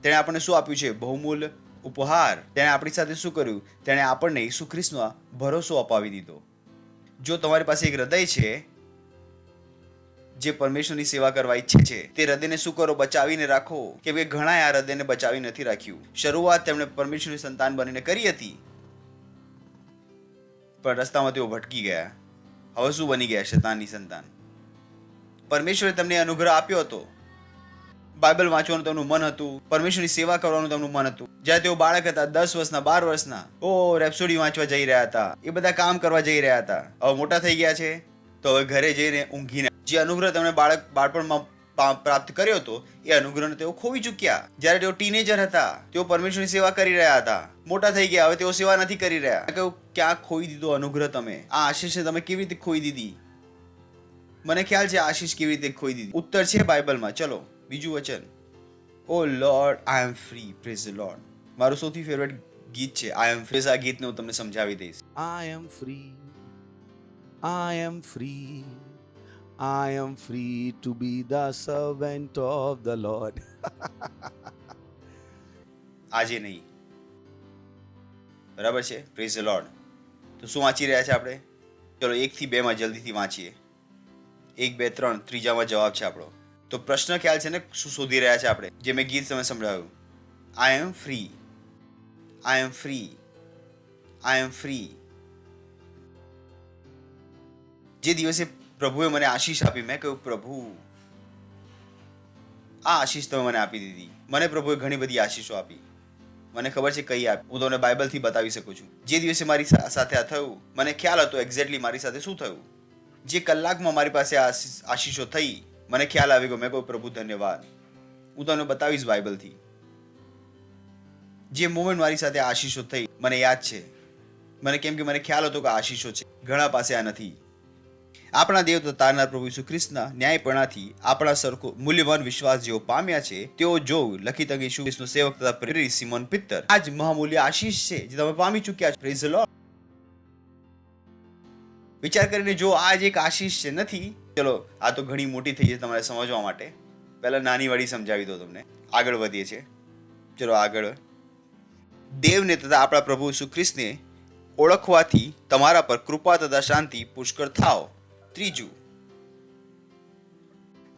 તેણે આપણને શું આપ્યું છે? બહુમૂલ્ય ઉપહાર. તેણે આપણી સાથે શું કર્યું? તેણે આપણને ઈસુ ખ્રિસ્તમાં ભરોસો અપાવી દીધો. જો તમારી પાસે એક હૃદય છે જે પરમેશ્વરની સેવા કરવા ઈચ્છે છે, તે હૃદયને શું કરો? બચાવીને રાખો. કેમ કે ઘણા આ હૃદયને બચાવી નથી રાખ્યું. શરૂઆત તેમણે પરમેશ્વરની સંતાન બનીને કરી હતી, પણ રસ્તામાં તેઓ ભટકી ગયા. હવે શું બની ગયા? શૈતાનની સંતાન. પરમેશ્વરે તમને અનુગ્રહ આપ્યો હતો. બાઇબલ વાંચવાનું તેમનું મન હતું, પરમેશ્વરની સેવા કરવાનું તેમનું મન હતું. જ્યારે તેઓ બાળક હતા, 10 વર્ષના, 12 વર્ષના, રેપ્સોડી વાંચવા જઈ રહ્યા હતા, એ બધા કામ કરવા જઈ રહ્યા હતા. હવે મોટા થઈ ગયા છે તો હવે ઘરે જઈને ઊંઘીને જે અનુગ્રહ તેમણે બાળપણમાં પ્રાપ્ત કર્યો હતો, એ અનુગ્રહને તેઓ ખોવી ચૂક્યા. જ્યારે તેઓ ટીનેજર હતા, તેઓ પરમેશ્વરની સેવા કરી રહ્યા હતા. મોટા થઈ ગયા, હવે તેઓ સેવા નથી કરી રહ્યા. કહ્યું, ક્યાં ખોઈ દીધો અનુગ્રહ તમે? આ આશીષને તમે કેવી રીતે ખોઈ દીધી? મને ખ્યાલ છે આશીષ કેવી રીતે ખોઈ દીધી. ઉત્તર છે બાઇબલમાં. ચલો બીજું વચન. O Lord, I am free. Praise the Lord. મારું સૌથી ફેવરેટ ગીત છે આઈ એમ ફ્રી. આ ગીતને હું તમને સમજાવી દઈશ. I am free. I am free. I am free to be the servant of the Lord. આજે નહીં. બરાબર છે? Praise the lord. તો શું વાંચી રહ્યા છે આપણે? ચલો 1 થી 2 માં જલ્દીથી વાંચીએ. 1, 2, 3 ત્રીજામાં જવાબ છે આપણો. તો પ્રશ્ન ખ્યાલ છે ને શું શોધી રહ્યા છે આપણે? જે મેં ગીત તમે સંભળાવ્યું, આઈ am free, I am free, I am free. જે દિવસે પ્રભુએ મને આશીષ આપી, મેં કહ્યું, પ્રભુ આ આશીષ તમે મને આપી દીધી. મને પ્રભુએ ઘણી બધી આશીષો આપી. મને ખબર છે કઈ આપી. હું તમને બાઇબલથી બતાવી શકું છું. જે દિવસે મારી સાથે આ થયું, મને ખ્યાલ હતો એક્ઝેક્ટલી મારી સાથે શું થયું. જે કલાકમાં મારી પાસે આશીષો થઈ, મને ખ્યાલ આવી ગયો. મેં કહ્યું, પ્રભુ ધન્યવાદ. હું તમને બતાવીશ બાઇબલથી. જે મોમેન્ટ મારી સાથે આશીષો થઈ મને યાદ છે. કેમ કે મને ખ્યાલ હતો કે આશીષો છે, ઘણા પાસે આ નથી. આપણા દેવ તથા તારનાર પ્રભુ ઈસુ ખ્રિસ્તના ન્યાયપણાથી આપણા સરખો મૂલ્યવાન વિશ્વાસ જેઓ પામ્યા છે તેઓ જો લખી તંગ ઈસુ ખ્રિસ્તનો સેવક તથા પ્રેરિત સિમોન પિત્તર. આ જ મહામૂલ્ય આશીષ છે જે તમે પામી ચૂક્યા છો. Praise the lord. વિચાર કરીને જો આ જ એક આશીષ છે નથી. ચલો આ તો ઘણી મોટી થઈ છે તમારે સમજવા માટે. પહેલા નાની વાળી સમજાવી દો તમને. આગળ વધીએ છીએ. ચલો આગળ. દેવને તથા આપણા પ્રભુ ઈસુ ખ્રિસ્તને ઓળખવાથી તમારા પર કૃપા તથા શાંતિ પુષ્કળ થાવ. ત્રીજું,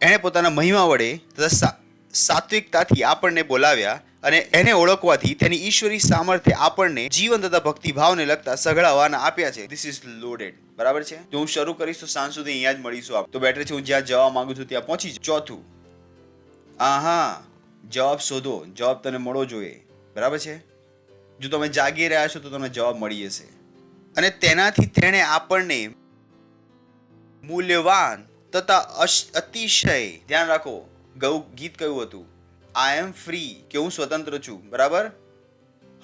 એણે પોતાના મહિમા વડે તથા સાત્વિકતાથી આપણને બોલાવ્યા અને એને ઓળખવાથી તેની ઈશ્વરી સામર્થ્ય આપણને જીવન તથા ભક્તિભાવને લગતા સઘળા વાના આપ્યા છે. This is loaded. બરાબર છે? જો હું શરૂ કરીશ તો સાંજ સુધી અહીંયા જ મળીશું. તો બેટર છે હું જ્યાં જવા માંગુ છું ત્યાં પહોંચી જાઉં. ચોથું, જવાબ શોધો. જવાબ તને મળવો જોઈએ. બરાબર છે? જો તમે જાગી રહ્યા છો તો તમને જવાબ મળી જશે. અને તેનાથી તેણે આપણને મૂલ્યવાન તથા અતિશય, ધ્યાન રાખો ગીત કયું હતું? આઈ એમ ફ્રી, કે હું સ્વતંત્ર છું. બરાબર.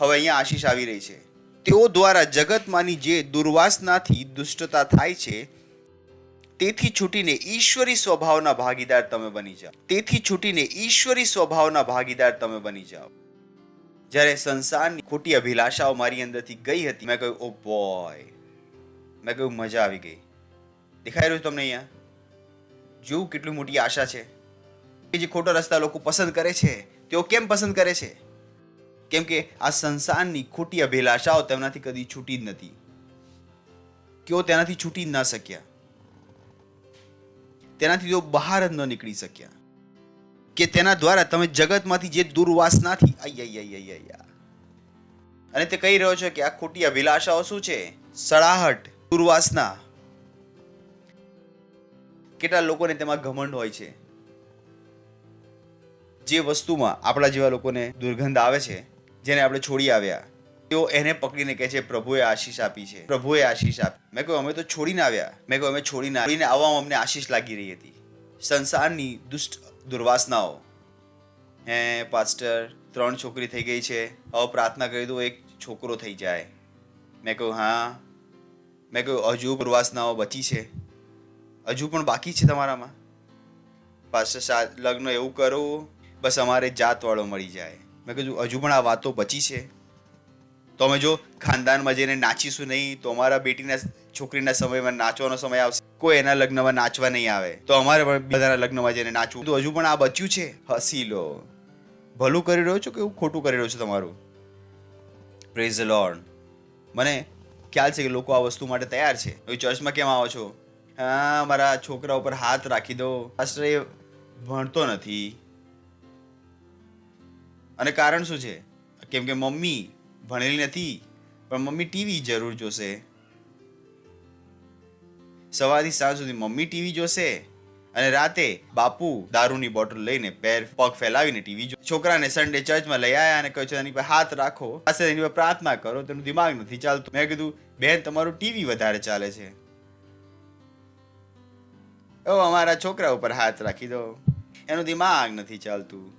હવે અહીંયા આશીષ આવી રહી છે. તેઓ દ્વારા જગતમાંની જે દુર્વાસનાથી દુષ્ટતા થાય છે તેથી છૂટીને ઈશ્વરી સ્વભાવના ભાગીદાર તમે બની જાઓ. તેથી છૂટીને ઈશ્વરી સ્વભાવના ભાગીદાર તમે બની જાઓ. જ્યારે સંસારની ખોટી અભિલાષાઓ મારી અંદરથી ગઈ હતી, મેં કહ્યું ઓ બોય, મેં કહ્યું મજા આવી ગઈ. દેખાઈ રહ્યું તમને અહીંયા? જોવું કેટલી મોટી આશા છે. જે ખોટો રસ્તા લોકો પસંદ કરે છે, તેઓ કેમ પસંદ કરે છે? કેમ કે આ સંસારની ખોટી અભિલાષાઓ તેમનાથી કદી છૂટી જ નથી. તેઓ તેનાથી છૂટી જ ના શક્યા. તેનાથી તેઓ બહાર જ ન નીકળી શક્યા. કે તેના દ્વારા તમે જગતમાંથી જે દુર્વાસનાથી અને તે કહી રહ્યો છે કે આ ખોટી અભિલાષાઓ શું છે? સળાહટ, દુર્વાસના. કેટલા લોકોને તેમાં ઘમંડ હોય છે. જે વસ્તુમાં આપણા જેવા લોકોને દુર્ગંધ આવે છે, જેને આપણે છોડી આવ્યા, તેઓ એને પકડીને કહે છે પ્રભુએ આશીષ આપી છે, પ્રભુએ આશીષ આપી. મેં કહ્યું અમે તો છોડીને આવ્યા. મેં કહ્યું અમે છોડીને આવવામાં અમને આશીષ લાગી રહી હતી. સંસારની દુષ્ટ દુર્વાસનાઓ. હે પાસ્ટર, 3 છોકરી થઈ ગઈ છે, હવે પ્રાર્થના કરી દો એક છોકરો થઈ જાય. મેં કહ્યું હા. મેં કહ્યું હજુ દુર્વાસનાઓ બચી છે, હજુ પણ બાકી છે તમારામાં. પાસ્ટર લગ્ન એવું કરું બસ અમારે જાતવાળો મળી જાય. મેં કીધું હજુ પણ આ વાતો બચી છે. તો અમે જો ખાનદાનમાં જઈને નાચીશું નહીં તો અમારા બેટીના છોકરીના સમયમાં નાચવાનો સમય આવશે, કોઈ એના લગ્નમાં નાચવા નહીં આવે તો અમારે પણ બધાના લગ્નમાં જઈને નાચવું. તો હજુ પણ આ બચ્યું છે. હસી લો. ભલું કરી રહ્યો છો કે હું ખોટું કરી રહ્યો છું તમારું? Praise the lord. મને ખ્યાલ છે કે લોકો આ વસ્તુ માટે તૈયાર છે. ચર્ચમાં કેમ આવો છો? હા, મારા છોકરા ઉપર હાથ રાખી દો. પાસ્ટર એ ભણતો નથી. અને કારણ શું છે? કેમ કે મમ્મી ભણેલી નથી, પણ મમ્મી ટીવી જરૂર જોશે. સવારથી સાંજ સુધી મમ્મી ટીવી જોશે અને રાતે બાપુ દારૂની બોટલ લઈને પગ ફેલાવીને ટીવી જોશે. છોકરાને સન્ડે ચર્ચમાં લઈ આવ્યા અને કહ્યું છે એની પર હાથ રાખો, પાસે એની પર પ્રાર્થના કરો, તેનું દિમાગ નથી ચાલતું. મેં કીધું બેન તમારું ટીવી વધારે ચાલે છે. ઓ અમારા છોકરા ઉપર હાથ રાખી દો, એનું દિમાગ નથી ચાલતું.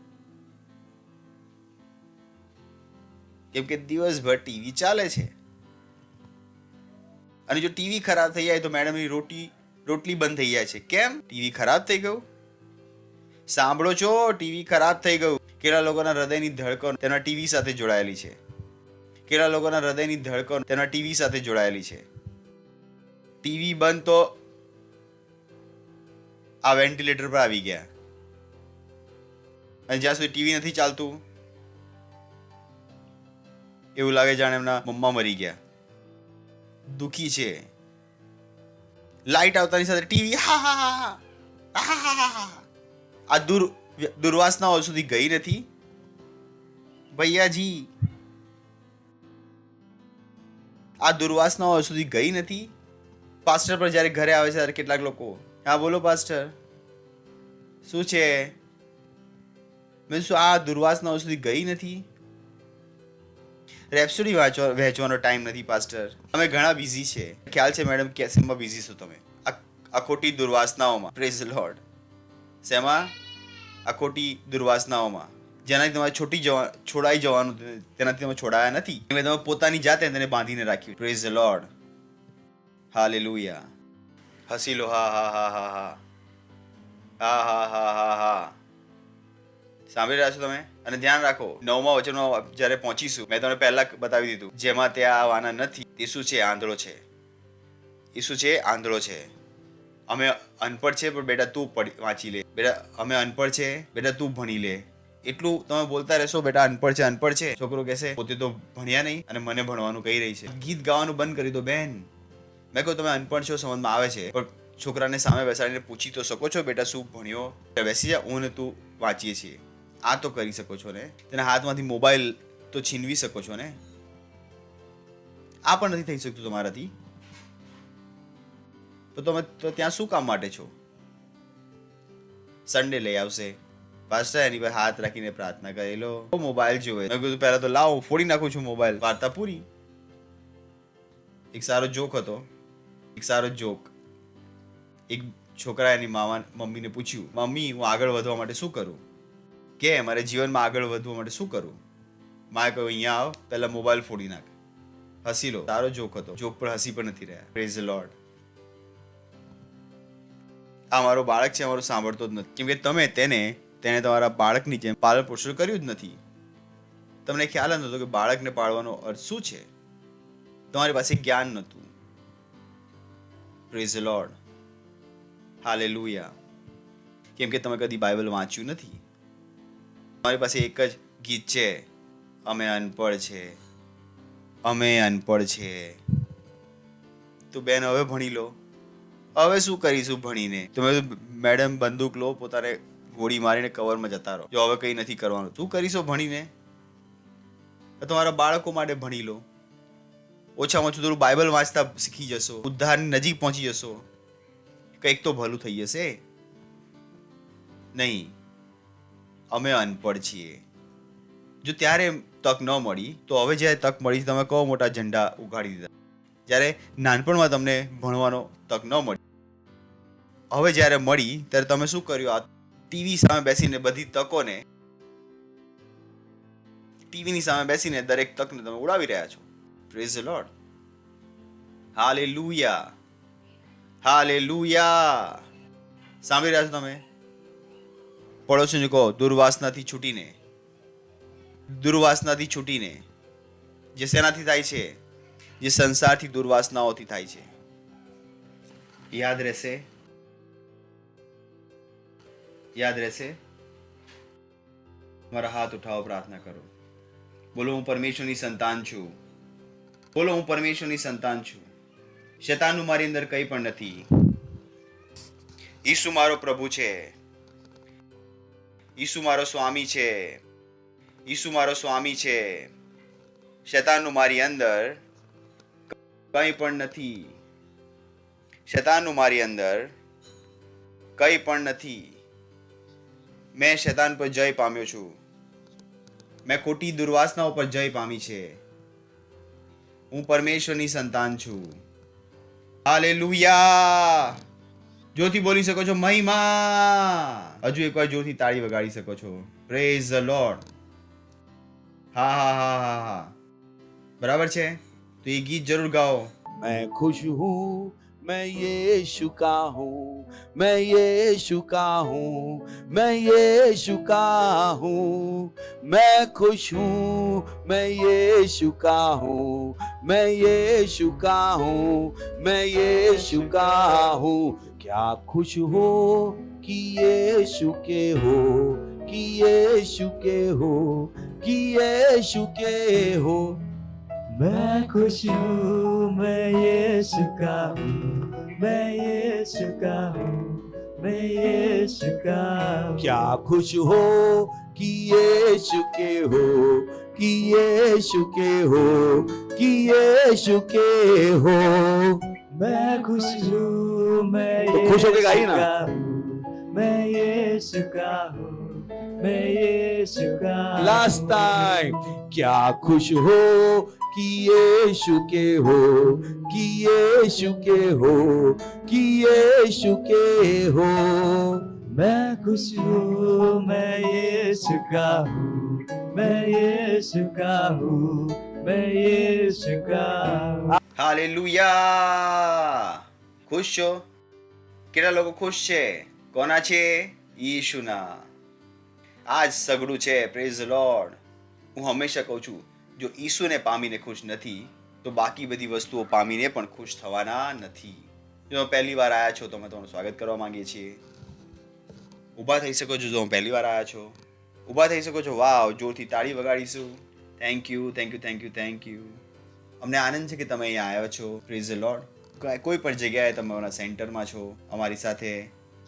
કેમ કે દિવસભર ટીવી ચાલે છે. અને જો ટીવી ખરાબ થઈ જાય તો મેડમની રોટલી બંધ થઈ જાય છે. કેમ? ટીવી ખરાબ થઈ ગયું. સાંભળો છો? ટીવી ખરાબ થઈ ગયું. કેટલા લોકોના હૃદયની ધડકન તેના ટીવી સાથે જોડાયેલી છે. કેટલા લોકોના હૃદયની ધડકન તેના ટીવી સાથે જોડાયેલી છે. ટીવી બંધ તો આ વેન્ટિલેટર પર આવી ગયા. અને જ્યાં સુધી ટીવી નથી ચાલતું એવું લાગે જાણે એમના મમ્મા મરી ગયા. દુખી છે. લાઈટ આવતાની સાથે ટીવી આ દુર્વાસનાઓ સુધી ગઈ નથી ભૈયાજી. આ દુર્વાસનાઓ સુધી ગઈ નથી. પાસ્ટર પર જ્યારે ઘરે આવે છે ત્યારે કેટલાક લોકો હા બોલો પાસ્ટર શું છે? મેં શું આ દુર્વાસનાઓ સુધી ગઈ નથી? રેપ્સોડી વહેંચવાનો ટાઈમ નથી પાસ્ટર, અમે ઘણા બિઝી છે. ખ્યાલ છે મેડમ કે શેમાં બિઝી છો તમે? આ ખોટી દુર્વાસનાઓમાં. Praise the lord. શેમાં? આ ખોટી દુર્વાસનાઓમાં જેનાથી તમારે છોડાઈ જવાનું, તેનાથી તમે છોડાયા નથી. તમે પોતાની જાતે તેને બાંધીને રાખ્યું. Praise the Lord. હાલેલુયા. હસી લો. હા હા હા હા હા હા હા હા હા હા. સાંભળી રહ્યા છો તમે? અને ધ્યાન રાખો, 9મા વચનમાં જ્યારે પહોંચીશું, મેં તમને પહેલા બતાવી દીધું, જેમાં ત્યાં આવવાના નથી તે શું છે? આંધળો છે. એ શું છે? આંધળો છે. અમે અનપઢ છે પણ બેટા તું વાંચી લે. બેટા અમે અનપઢ છે, બેટા તું ભણી લે. એટલું તમે બોલતા રહેશો બેટા અનપઢ છે અનપઢ છે, છોકરો કહેશે પોતે તો ભણ્યા નહીં અને મને ભણવાનું કહી રહી છે. ગીત ગાવાનું બંધ કરી દો બેન. મેં કહું તમે અનપઢ છો સમજમાં આવે છે, પણ છોકરાને સામે બેસાડીને પૂછી તો શકો છો બેટા શું ભણ્યો? બેસી જા, હું ને તું વાંચીએ છીએ. આ તો કરી શકો છો ને. તેના હાથમાંથી મોબાઈલ તો છીનવી શકો છો ને. આ પણ નથી થઈ શકતું તમારાથી. તો તમે તો ત્યાં શું કામ માટે છો? સન્ડે લઈ આવશે પાસ્ટર, એની પર હાથ રાખીને પ્રાર્થના કરી લો. મોબાઈલ જોવે. મેં કીધું પહેલા તો લાવો, ફોડી નાખું છું મોબાઈલ. વાર્તા પૂરી. એક સારો જોક હતો. એક છોકરા એની મમ્મીને પૂછ્યું, મમ્મી હું આગળ વધવા માટે શું કરું? કે મારે જીવનમાં આગળ વધવા માટે શું કરવું? મારે કહ્યું અહીંયા આવ, પહેલા મોબાઈલ ફોડી નાખ, હસી લો. તારો જોક હતો, જોક પર હસી પણ નથી રહ્યા. Praise the lord. આ મારો બાળક છે, મારું સાંભળતો જ નથી, કેમ કે તમે તેને તમારા બાળકની જેમ પાલન પોષણ કર્યું જ નથી. તમને ખ્યાલ નહોતો કે બાળકને પાળવાનો અર્થ શું છે. તમારી પાસે જ્ઞાન નહોતું. Praise the Lord. હાલેલુયા. કેમ કે તમે કદી બાઇબલ વાંચ્યું નથી. તમારી પાસે એક જ ગીત છે, અમે અનપઢ છે, અમે અનપઢ છે. તો બેન હવે ભણી લો. હવે શું કરીશું ભણીને? તમે મેડમ બંદૂક લો, પોતાને ગોળી મારીને કવરમાં જતા રહો. જો હવે કંઈ નથી કરવાનું, શું કરીશો ભણીને? તમારા બાળકો માટે ભણી લો. ઓછામાં ઓછું થોડું બાઇબલ વાંચતા શીખી જશો, ઉદ્ધારની નજીક પહોંચી જશો, કંઈક તો ભલું થઈ જશે. નહીં, અમે અનપઢ છીએ. જો ત્યારે તક ન મળી, તો હવે જ્યારે તક મળી તમે કહો મોટા ઝંડા ઉગાડી દીધા. જ્યારે નાનપણમાં તમને ભણવાનો તક ન મળી, હવે જ્યારે મળી ત્યારે તમે શું કર્યું? આ ટીવી સામે બેસીને બધી તકોને, ટીવીની સામે બેસીને દરેક તકને તમે ઉડાવી રહ્યા છો. Praise the Lord. Hallelujah, hallelujah. સાંભળી રહ્યા છો તમે? પડોશીને કહો, દુર્વાસનાથી છૂટીને, દુર્વાસનાથી છૂટીને. જે શેનાથી થાય છે? જે સંસારથી, દુર્વાસનાઓથી થાય છે. યાદ રહેશે? યાદ રહેશે? મારા હાથ ઉઠાવો, પ્રાર્થના કરો. બોલો, હું પરમેશ્વરની સંતાન છું. બોલો, હું પરમેશ્વરની સંતાન છું. શૈતાનનું મારી અંદર કંઈ પણ નથી. ઈસુ મારો પ્રભુ છે. ઈસુ મારો સ્વામી છે. ઈસુ મારો સ્વામી છે. શૈતાનનું મારી અંદર કંઈ પણ નથી. શૈતાનનું મારી અંદર કંઈ પણ નથી. મેં શૈતાન પર જય પામ્યો છું. મેં ખોટી દુર્વાસનાઓ પર જય પામી છે. હું પરમેશ્વરની સંતાન છું. હાલેલુયા. જોરથી બોલી શકો છો મહિમા. હજુ એકવાર જોરથી તાળી વગાડી શકો છો. Praise the lord. હા હા હા હા હા, બરાબર છે. તો એ ગીત જરૂર ગાઓ. मैं खुश हूँ, मैं यीशु का हूँ, मैं यीशु का हूँ, मैं यीशु का हूँ. मैं खुश हूँ, मैं यीशु का हूँ, मैं यीशु का हूँ, मैं यीशु का हूँ. क्या खुश हो कि यीशु के हो, कि यीशु के हो, कि यीशु के हो. मैं खुश हूँ, मैं यीशु का हूँ, मैं यीशु का हूँ, मैं यीशु का हूँ. क्या खुश हो कि यीशु के हो, कि यीशु के हो, कि यीशु के हो. मैं खुश हूँ, मैं तो खुश होके गाइए ना. यीशु का हूँ, मैं यीशु का हूँ, मैं यीशु का हूँ. Last time. क्या खुश हो कि यीशु के हो, कि यीशु के हो, कि यीशु के हो. मैं खुश हूँ, मैं यीशु का हूँ, मैं यीशु का हूँ, मैं यीशु का हूँ. હાલેલુયા. ખુશ છો? કેટલા લોકો ખુશ છે? કોના છે? ઈશુના. આ જ સગડું છે. Praise the lord. હું હંમેશા કહું છું, જો ઈસુને પામીને ખુશ નથી, તો બાકી બધી વસ્તુઓ પામીને પણ ખુશ થવાના નથી. જો પહેલી વાર આવ્યા છો તો અમે તમારું સ્વાગત કરવા માંગીએ છીએ. ઊભા થઈ શકો છો જો પહેલી વાર આવ્યા છો. ઊભા થઈ શકો છો. વાવ, જોરથી તાળી વગાડીશું. Thank you, thank you, thank you, thank you. અમને આનંદ છે કે તમે અહીંયા આવ્યા છો. Praise the Lord. કોઈ પણ જગ્યાએ તમે અમારા સેન્ટરમાં છો અમારી સાથે.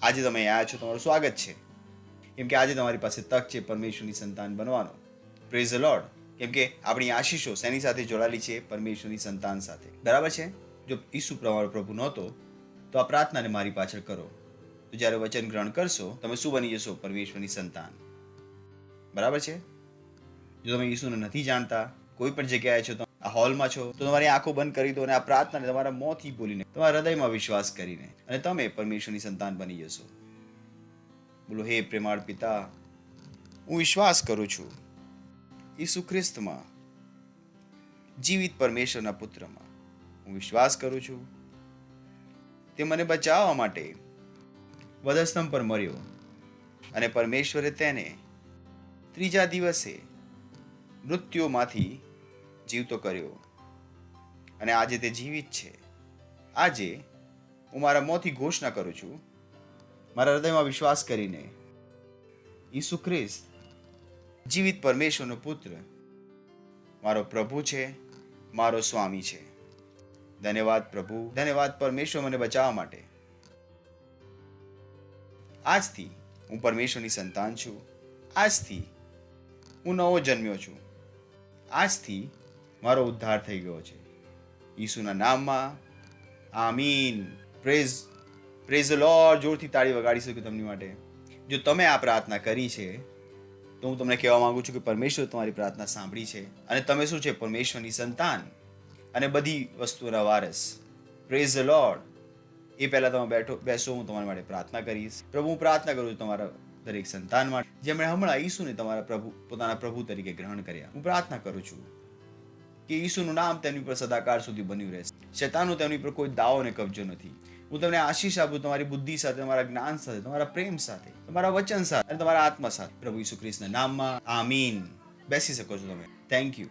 આજે તમે અહીંયા આવ્યા છો, તમારું સ્વાગત છે. કેમ કે આજે તમારી પાસે તક છે પરમેશ્વરની સંતાન બનવાનો. Praise the lord. કેમ કે આપણી આશીષો શેની સાથે જોડાયેલી છે? પરમેશ્વરની સંતાન સાથે. બરાબર છે? જો ઈસુ તમારો પ્રભુ નહોતો તો આ પ્રાર્થનાને મારી પાછળ કરો. તો જ્યારે વચન ગ્રહણ કરશો તમે શું બની જશો? પરમેશ્વરની સંતાન. બરાબર છે? જો તમે ઈસુને નથી જાણતા, કોઈ પણ જગ્યાએ છો, આ હોલમાં છો, તો તમારી આંખો બંધ કરી દો અને આ પ્રાર્થનાને તમારા મોંથી બોલીને, તમારા હૃદયમાં વિશ્વાસ કરીને, અને તમે પરમેશ્વરની સંતાન બની જશો. બોલો, હે પ્રેમાળ પિતા, હું વિશ્વાસ કરું છું ઈસુ ખ્રિસ્તમાં, જીવિત પરમેશ્વરના પુત્રમાં હું વિશ્વાસ કરું છું. તે મને બચાવવા માટે વધસ્તંભ પર મર્યો અને પરમેશ્વરે તેને ત્રીજા દિવસે મૃત્યુમાંથી જીવતો કર્યો અને આજે તે જીવિત છે. આજે હું મારા મોંથી ઘોષણા કરું છું, મારા હૃદયમાં વિશ્વાસ કરીને, ઈસુ ખ્રિસ્ત જીવિત પરમેશ્વરનો પુત્ર મારો પ્રભુ છે, મારો સ્વામી છે. ધન્યવાદ પ્રભુ, ધન્યવાદ પરમેશ્વર મને બચાવવા માટે. આજથી હું પરમેશ્વરની સંતાન છું. આજથી હું નવો જન્મ્યો છું. આજથી મારો ઉદ્ધાર થઈ ગયો છે. ઈસુના નામમાં આમીન. Praise the lord. જોરથી તાળી વગાડી શકું તમને માટે. જો તમે આ પ્રાર્થના કરી છે તો હું તમને કહેવા માંગુ છું કે પરમેશ્વર તમારી પ્રાર્થના સાંભળી છે અને તમે શું છે, પરમેશ્વરની સંતાન અને બધી વસ્તુઓના વારસ. Praise the Lord. એ પહેલા તમે બેસો, હું તમારા માટે પ્રાર્થના કરીશ. પ્રભુ, હું પ્રાર્થના કરું છું તમારા દરેક સંતાન માટે જેમણે હમણાં ઈસુને પોતાના પ્રભુ તરીકે ગ્રહણ કર્યા. હું પ્રાર્થના કરું છું કે ઈસુનું નામ તેમની પર સદાકાળ સુધી બન્યું રહેશે. શૈતાનનો તેમની પર કોઈ દાવો અને કબજો નથી. હું તમને આશીષ આપું તમારી બુદ્ધિ સાથે, તમારા જ્ઞાન સાથે, તમારા પ્રેમ સાથે, તમારા વચન સાથે અને તમારા આત્મા સાથે, પ્રભુ ઈસુ ખ્રિસ્તના નામમાં. આમીન. બેસી શકો છો તમે. Thank you.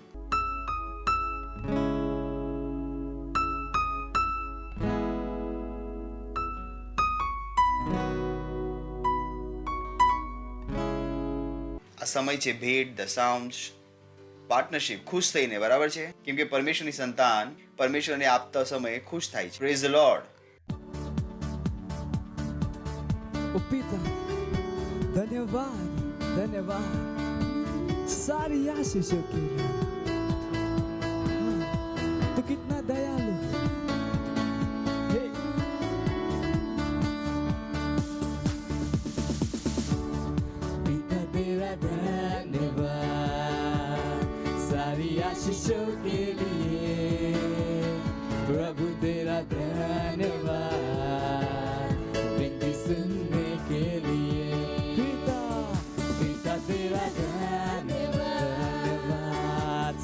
આ સમય છે ભેટ, દશાંશ, પાર્ટનરશિપ, ખુશ થઈને, બરાબર છે? કેમ કે પરમેશ્વરની સંતાન પરમેશ્વરને આપતા સમયે ખુશ થાય છે. Praise the lord. ओ पिता, धन्यवाद धन्यवाद सारी आशीषों के लिए. हाँ, तो कितना दयालु है. हे, पिता तेरा धन्यवाद सारी आशीषों के लिए. प्रभु तेरा धन्यवाद विनती सुनने के लिए. पिता पिता तेरा धन्यवाद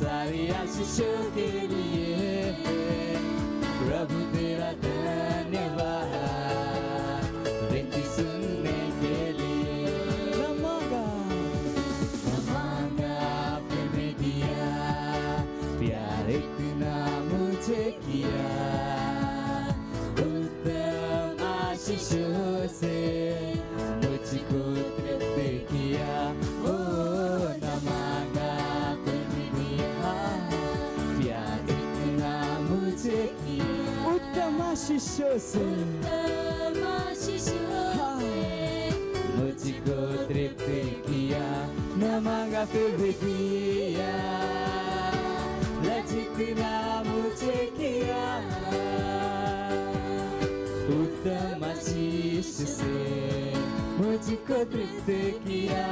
सारी आशीषों के लिए. प्रभु तेरा धन्यवाद विनती सुनने के लिए. न मांगा आपने दिया, प्यार इतना मुझे किया. उत्तम आशीषों से मुझको तृप्त किया. ओ न मांगा आपने दिया, प्यार इतना मुझे किया. उत्तम आशीषों से हाँ, मुझको तृप्त किया. न मांगा फिर भी दिया, जितना मुझे किया. उत्तम आशीष से मुझको तृप्त किया.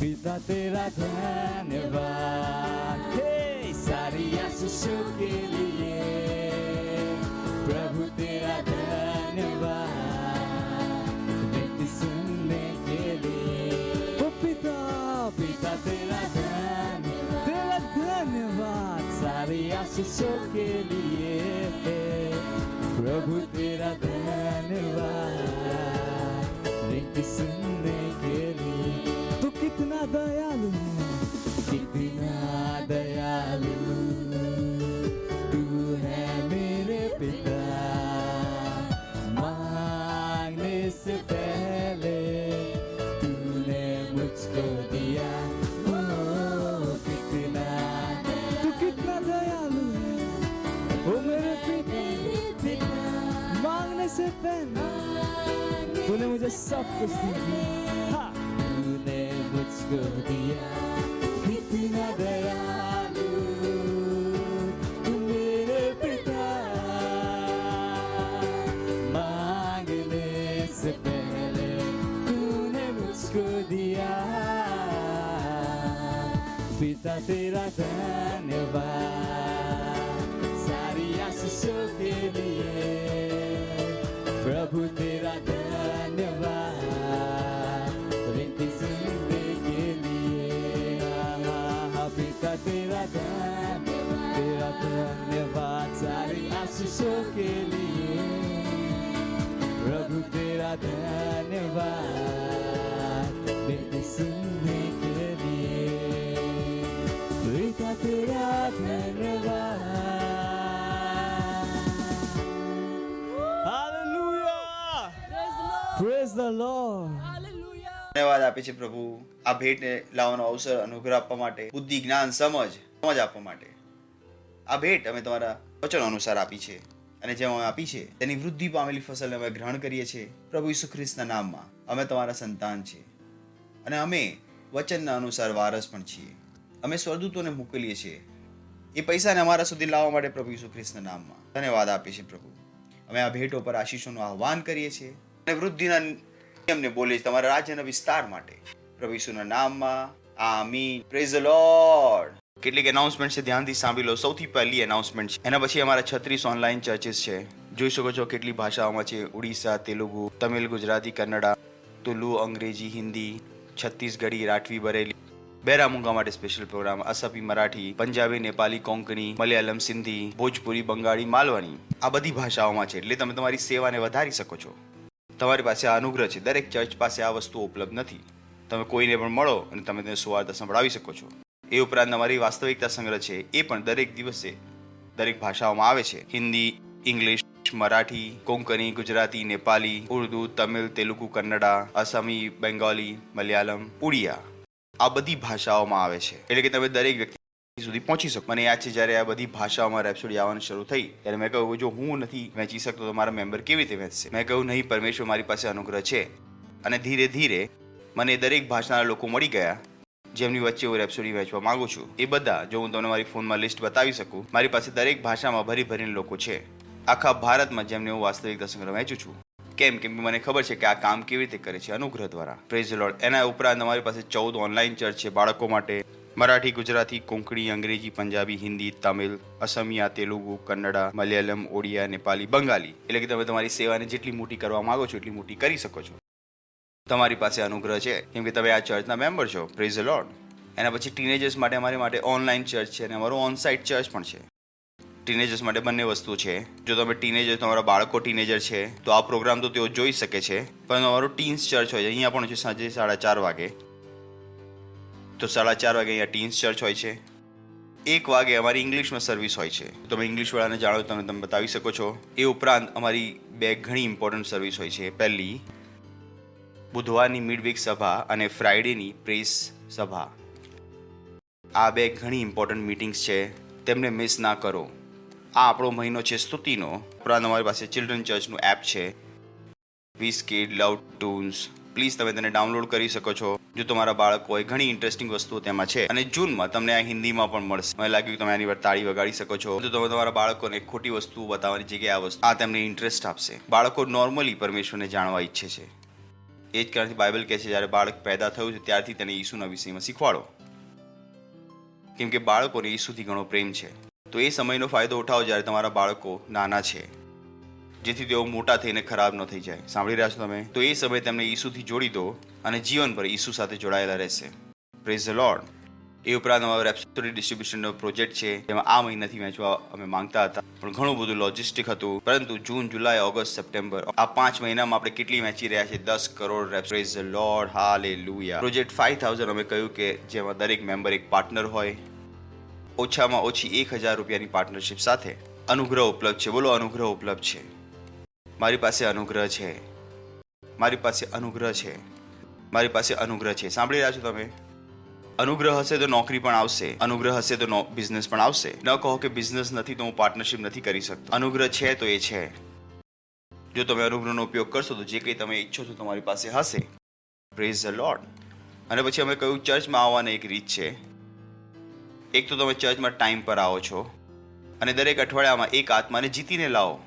पिता तेरा धन्यवाद हे सारी आशीषों के लिए. प्रभु तेरा धन्यवाद विनती सुनने के लिए. ओ पिता पिता तेरा धन्यवाद सारी आशीषों के लिए. प्रभु तेरा धन्यवाद विनती सुनने के लिए. तू कितना दयालु है, कितना दयालु तू है मेरे पिता. मांगने से पहले तूने मुझको दिया. ओ मेरे पिता, मांगने से पहले तूने मुझे सब कुछ दिया. हाँ, तूने मुझको दिया. कितना दयालु तू मेरे पिता. मांगने से पहले तूने मुझको दिया. पिता तेरा धन्यवाद सारी आशीषों के लिए. प्रभु तेरा धन्यवाद कोशिशों के लिए प्रभु तेरा धन्यवाद मेरे सुनने के लिए पिता तेरा धन्यवाद हालेलुया प्रेज द लॉर्ड ધન્યવાદ આપે છે પ્રભુ આ ભેટને લાવવાનો અવસર અનુગ્રહ આપવા માટે, બુદ્ધિ જ્ઞાન સમજ આપવા માટે. આ ભેટ અમે તમારા વચન અનુસાર આપી છે અને જેમ અમે આપી છે તેની વૃદ્ધિ પામેલી ફસલને અમે ગ્રહણ કરીએ છીએ. પ્રભુ ઈસુ ખ્રિસ્તના નામમાં અમે તમારા સંતાન છીએ અને અમે વચનના અનુસાર વારસ પણ છીએ. અમે સ્વર્ગદૂતોને મોકલીએ છીએ એ પૈસાને અમારા સુધી લાવવા માટે પ્રભુ ઈસુ ખ્રિસ્તના નામમાં ધન્યવાદ આપીએ છીએ પ્રભુ. અમે આ ભેટો પર આશીષોનું આહ્વાન કરીએ છીએ અને વૃદ્ધિના નિયમને બોલીએ છીએ તમારા રાજ્યના વિસ્તાર માટે પ્રભુ ઈસુના નામમાં. આમીન. Praise the Lord. કેટલીક એનાઉન્સમેન્ટ છે, ધ્યાનથી સાંભળી લો. સૌથી પહેલી એનાઉન્સમેન્ટ છે, એના પછી અમારા 36 ઓનલાઈન ચર્ચીસ છે. જોઈ શકો છો કેટલી ભાષાઓમાં છે: ઉડીસા, તેલુગુ, તમિલ, ગુજરાતી, કન્નડા, તુલુ, અંગ્રેજી, હિન્દી, છત્તીસગઢી, રાઠવી, બરેલી, બેરામુંગા માટે સ્પેશિયલ પ્રોગ્રામ, અસપી, મરાઠી, પંજાબી, નેપાલી, કોંકણી, મલયાલમ, સિંધી, ભોજપુરી, બંગાળી, માલવણી, આ બધી ભાષાઓમાં છે. એટલે તમે તમારી સેવાને વધારી શકો છો. તમારી પાસે આ અનુગ્રહ છે. દરેક ચર્ચ પાસે આ વસ્તુ ઉપલબ્ધ નથી. તમે કોઈને પણ મળો અને તમે તેને સુવાર્તા સંભળાવી શકો છો. એ ઉપરાંત અમારી વાસ્તવિકતા સંગ્રહ છે, એ પણ દરેક દિવસે દરેક ભાષાઓમાં આવે છે: હિન્દી, ઇંગ્લિશ, મરાઠી, કોંકણી, ગુજરાતી, નેપાલી, ઉર્દુ, તમિલ, તેલુગુ, કન્નડા, અસમી, બેંગાલી, મલયાલમ, ઉડિયા, આ બધી ભાષાઓમાં આવે છે. એટલે કે તમે દરેક વ્યક્તિ સુધી પહોંચી શકો. મને યાદ છે જ્યારે આ બધી ભાષાઓમાં રેપ્સોડી આવવાની શરૂ થઈ ત્યારે મેં કહ્યું જો હું નથી વહેંચી શકતો તો મારા મેમ્બર કેવી રીતે વહેંચશે? મેં કહ્યું નહીં, પરમેશ્વર મારી પાસે અનુગ્રહ છે. અને ધીરે ધીરે મને દરેક ભાષાના લોકો મળી ગયા જેમની વચ્ચે હું રેપ્સોડી વહેંચવા માંગુ છું. એ બધા જો હું તમને મારી ફોનમાં લિસ્ટ બતાવી શકું, મારી પાસે દરેક ભાષામાં ભરીને લોકો છે આખા ભારતમાં જેમને હું વાસ્તવિકતા સંગ્રહ વહેંચું છું. કેમ કે મને ખબર છે કે આ કામ કેવી રીતે કરે છે, અનુગ્રહ દ્વારા. Praise the lord. એના ઉપરાંત અમારી પાસે 14 ઓનલાઈન ચર્ચ છે બાળકો માટે: મરાઠી, ગુજરાતી, કોંકણી, અંગ્રેજી, પંજાબી, હિન્દી, તમિલ, અસમિયા, તેલુગુ, કન્નડા, મલયાલમ, ઓડિયા, નેપાલી, બંગાળી. એટલે કે તમે તમારી સેવાને જેટલી મોટી કરવા માંગો છો એટલી મોટી કરી શકો છો. તમારી પાસે અનુગ્રહ છે કેમ કે તમે આ ચર્ચના મેમ્બર છો. Praise the lord. એના પછી ટીનેજર્સ માટે અમારી માટે ઓનલાઈન ચર્ચ છે અને અમારું ઓનસાઇટ ચર્ચ પણ છે. ટીનેજર્સ માટે બંને વસ્તુ છે. જો તમે ટીનેજર, તમારા બાળકો ટીનેજર છે તો આ પ્રોગ્રામ તો તેઓ જોઈ શકે છે, પણ અમારું ટીન્સ ચર્ચ હોય છે. અહીંયા પણ છે સાંજે 4:30 વાગે. તો 4:30 વાગે અહીંયા ટીન્સ ચર્ચ હોય છે. 1 વાગે અમારી ઇંગ્લિશમાં સર્વિસ હોય છે. તમે ઇંગ્લિશવાળાને જાણો તો તમે બતાવી શકો છો. એ ઉપરાંત અમારી 2 ઘણી ઇમ્પોર્ટન્ટ સર્વિસ હોય છે. પહેલી બુધવારની મિડવીક સભા અને ફ્રાઈડેની પ્રેસ સભા. આ 2 ઘણી ઇમ્પોર્ટન્ટ મીટિંગ્સ છે, તેમને મિસ ના કરો. આ આપણો મહિનો છે સ્તુતિનો. ઉપરાંત અમારી પાસે ચિલ્ડ્રન ચર્ચનું એપ છે, વીસ કિડ લવ ટૂન્સ. પ્લીઝ તમે તેને ડાઉનલોડ કરી શકો છો જો તમારા બાળકો હોય. ઘણી ઇન્ટરેસ્ટિંગ વસ્તુઓ તેમાં છે અને જૂનમાં તમને આ હિન્દીમાં પણ મળશે. મને લાગ્યું કે તમે આની પર તાળી વગાડી શકો છો. જો તમે તમારા બાળકોને ખોટી વસ્તુ બતાવવાની જગ્યાએ આ તેમને ઇન્ટરેસ્ટ આપશે. બાળકો નોર્મલી પરમેશ્વરને જાણવા ઈચ્છે છે. એ જ કારણથી બાઇબલ કહે છે જ્યારે બાળક પેદા થયું છે ત્યારથી તેને ઈસુના વિષયમાં શીખવાડો, કેમ કે બાળકોને ઈસુથી ઘણો પ્રેમ છે. તો એ સમયનો ફાયદો ઉઠાવો જ્યારે તમારા બાળકો નાના છે, જેથી તેઓ મોટા થઈને ખરાબ ન થઈ જાય. સાંભળી રહ્યા છો તમે? તો એ સમયે તેમને ઈસુથી જોડી દો અને જીવન પર ઈસુ સાથે જોડાયેલા રહેશે. Praise the Lord. એ ઉપરાંત અમારો રેપ્સોડી ડિસ્ટ્રીબ્યુશનનો પ્રોજેક્ટ છે જેમાં આ મહિનાથી વહેંચવા અમે માંગતા હતા, પણ ઘણું બધું લોજિસ્ટિક હતું. પરંતુ જૂન, જુલાઈ, ઓગસ્ટ, સપ્ટેમ્બર આ 5 મહિનામાં આપણે કેટલી વહેંચી રહ્યા છે? 10 crore wraps. Praise the Lord. Hallelujah. Project 5000 અમે કહ્યું કે જેમાં દરેક મેમ્બર એક પાર્ટનર હોય. ઓછામાં ઓછી 1000 રૂપિયાની પાર્ટનરશિપ સાથે અનુગ્રહ ઉપલબ્ધ છે. બોલો, અનુગ્રહ ઉપલબ્ધ છે. મારી પાસે અનુગ્રહ છે. મારી પાસે અનુગ્રહ છે. મારી પાસે અનુગ્રહ છે. સાંભળી રહ્યા છો તમે? અનુગ્રહ હશે તો નોકરી પણ આવશે. અનુગ્રહ હશે તો બિઝનેસ પણ આવશે. ન કહો કે બિઝનેસ નથી તો હું પાર્ટનરશિપ નથી કરી શકતો. અનુગ્રહ છે તો એ છે. જો તમે અનુગ્રહનો ઉપયોગ કરશો તો જે કંઈ તમે ઈચ્છો છો તમારી પાસે હશે. Praise the lord. અને પછી અમે કહ્યું ચર્ચમાં આવવાની એક રીત છે. એક તો તમે ચર્ચમાં ટાઈમ પર આવો છો અને દરેક અઠવાડિયામાં એક આત્માને જીતીને લાવો.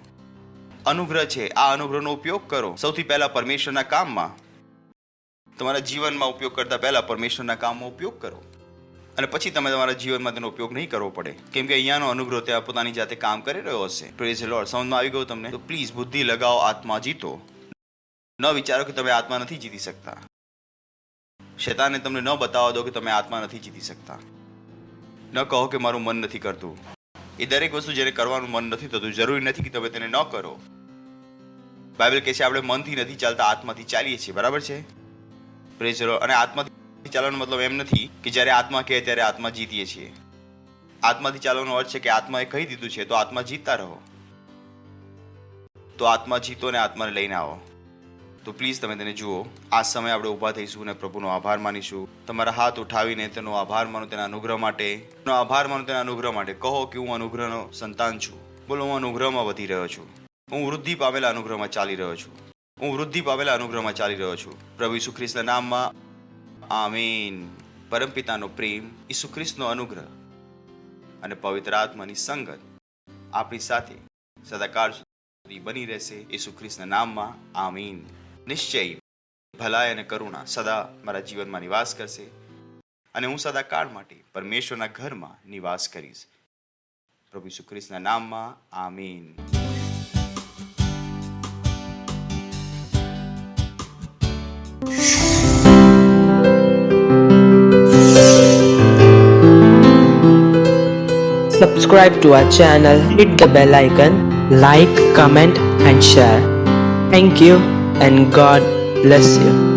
અનુગ્રહ છે, આ અનુગ્રહનો ઉપયોગ કરો. સૌથી પહેલા પરમેશ્વરના કામમાં, તમારા જીવનમાં ઉપયોગ કરતા પહેલા પરમેશ્વરના કામમાં ઉપયોગ કરો અને પછી તમે તમારા જીવનમાં તેનો ઉપયોગ નહીં કરવો પડે, કેમ કે અહીંયાનો અનુગ્રહ ત્યાં પોતાની જાતે કામ કરી રહ્યો હશે. Praise the lord. સમજમાં આવી ગયું તમને? તો પ્લીઝ બુદ્ધિ લગાવો, આત્મા જીતો. ન વિચારો કે તમે આત્મા નથી જીતી શકતા. શૈતાને તમને ન બતાવવા દો કે તમે આત્મા નથી જીતી શકતા. ન કહો કે મારું મન નથી કરતું. એ દરેક વસ્તુ જેને કરવાનું મન નથી થતું જરૂરી નથી કે તમે તેને ન કરો. બાઇબલ કહે છે આપણે મનથી નથી ચાલતા, આત્માથી ચાલીએ છીએ. બરાબર છે? Praise the lord. અને આત્માથી ચાલવાનો મતલબ એમ નથી કે જ્યારે આત્મા કહે ત્યારે આત્મા જીતીએ છીએ. આત્માથી ચાલવાનો અર્થ છે કે આત્માએ કહી દીધું છે તો આત્મા જીતતા રહો. તો આત્મા જીતો અને આત્માને લઈને આવો. તો પ્લીઝ તમે તેને જુઓ. આ સમય આપણે ઊભા થઈશું અને પ્રભુનો આભાર માનીશું. તમારા હાથ ઉઠાવીને તેનો આભાર માનો તેના અનુગ્રહ માટે. તેનો આભાર માનો તેના અનુગ્રહ માટે. કહો કે હું અનુગ્રહનો સંતાન છું. બોલો, હું અનુગ્રહમાં વધી રહ્યો છું. હું વૃદ્ધિ પામેલા અનુગ્રહમાં ચાલી રહ્યો છું. હું વૃદ્ધિ પામેલા અનુગ્રહમાં ચાલી રહ્યો છું. પ્રભુ ઈસુ ખ્રિસ્તના નામમાં આમીન. પરમપિતાનો પ્રેમ, ઈસુ ખ્રિસ્તનો અનુગ્રહ અને પવિત્ર આત્માની સંગત આપણી સાથે સદાકાળ સુધી બની રહેશે. ઈસુ ખ્રિસ્તના નામમાં આમીન. નિશ્ચય ભલાઈ અને કરુણા સદા મારા જીવનમાં નિવાસ કરશે અને હું સદાકાળ માટે પરમેશ્વરના ઘરમાં નિવાસ કરીશ. પ્રભુ ઈસુ ખ્રિસ્તના નામમાં આમીન. Subscribe to our channel, hit the bell icon, like, comment and share. Thank you and God bless you.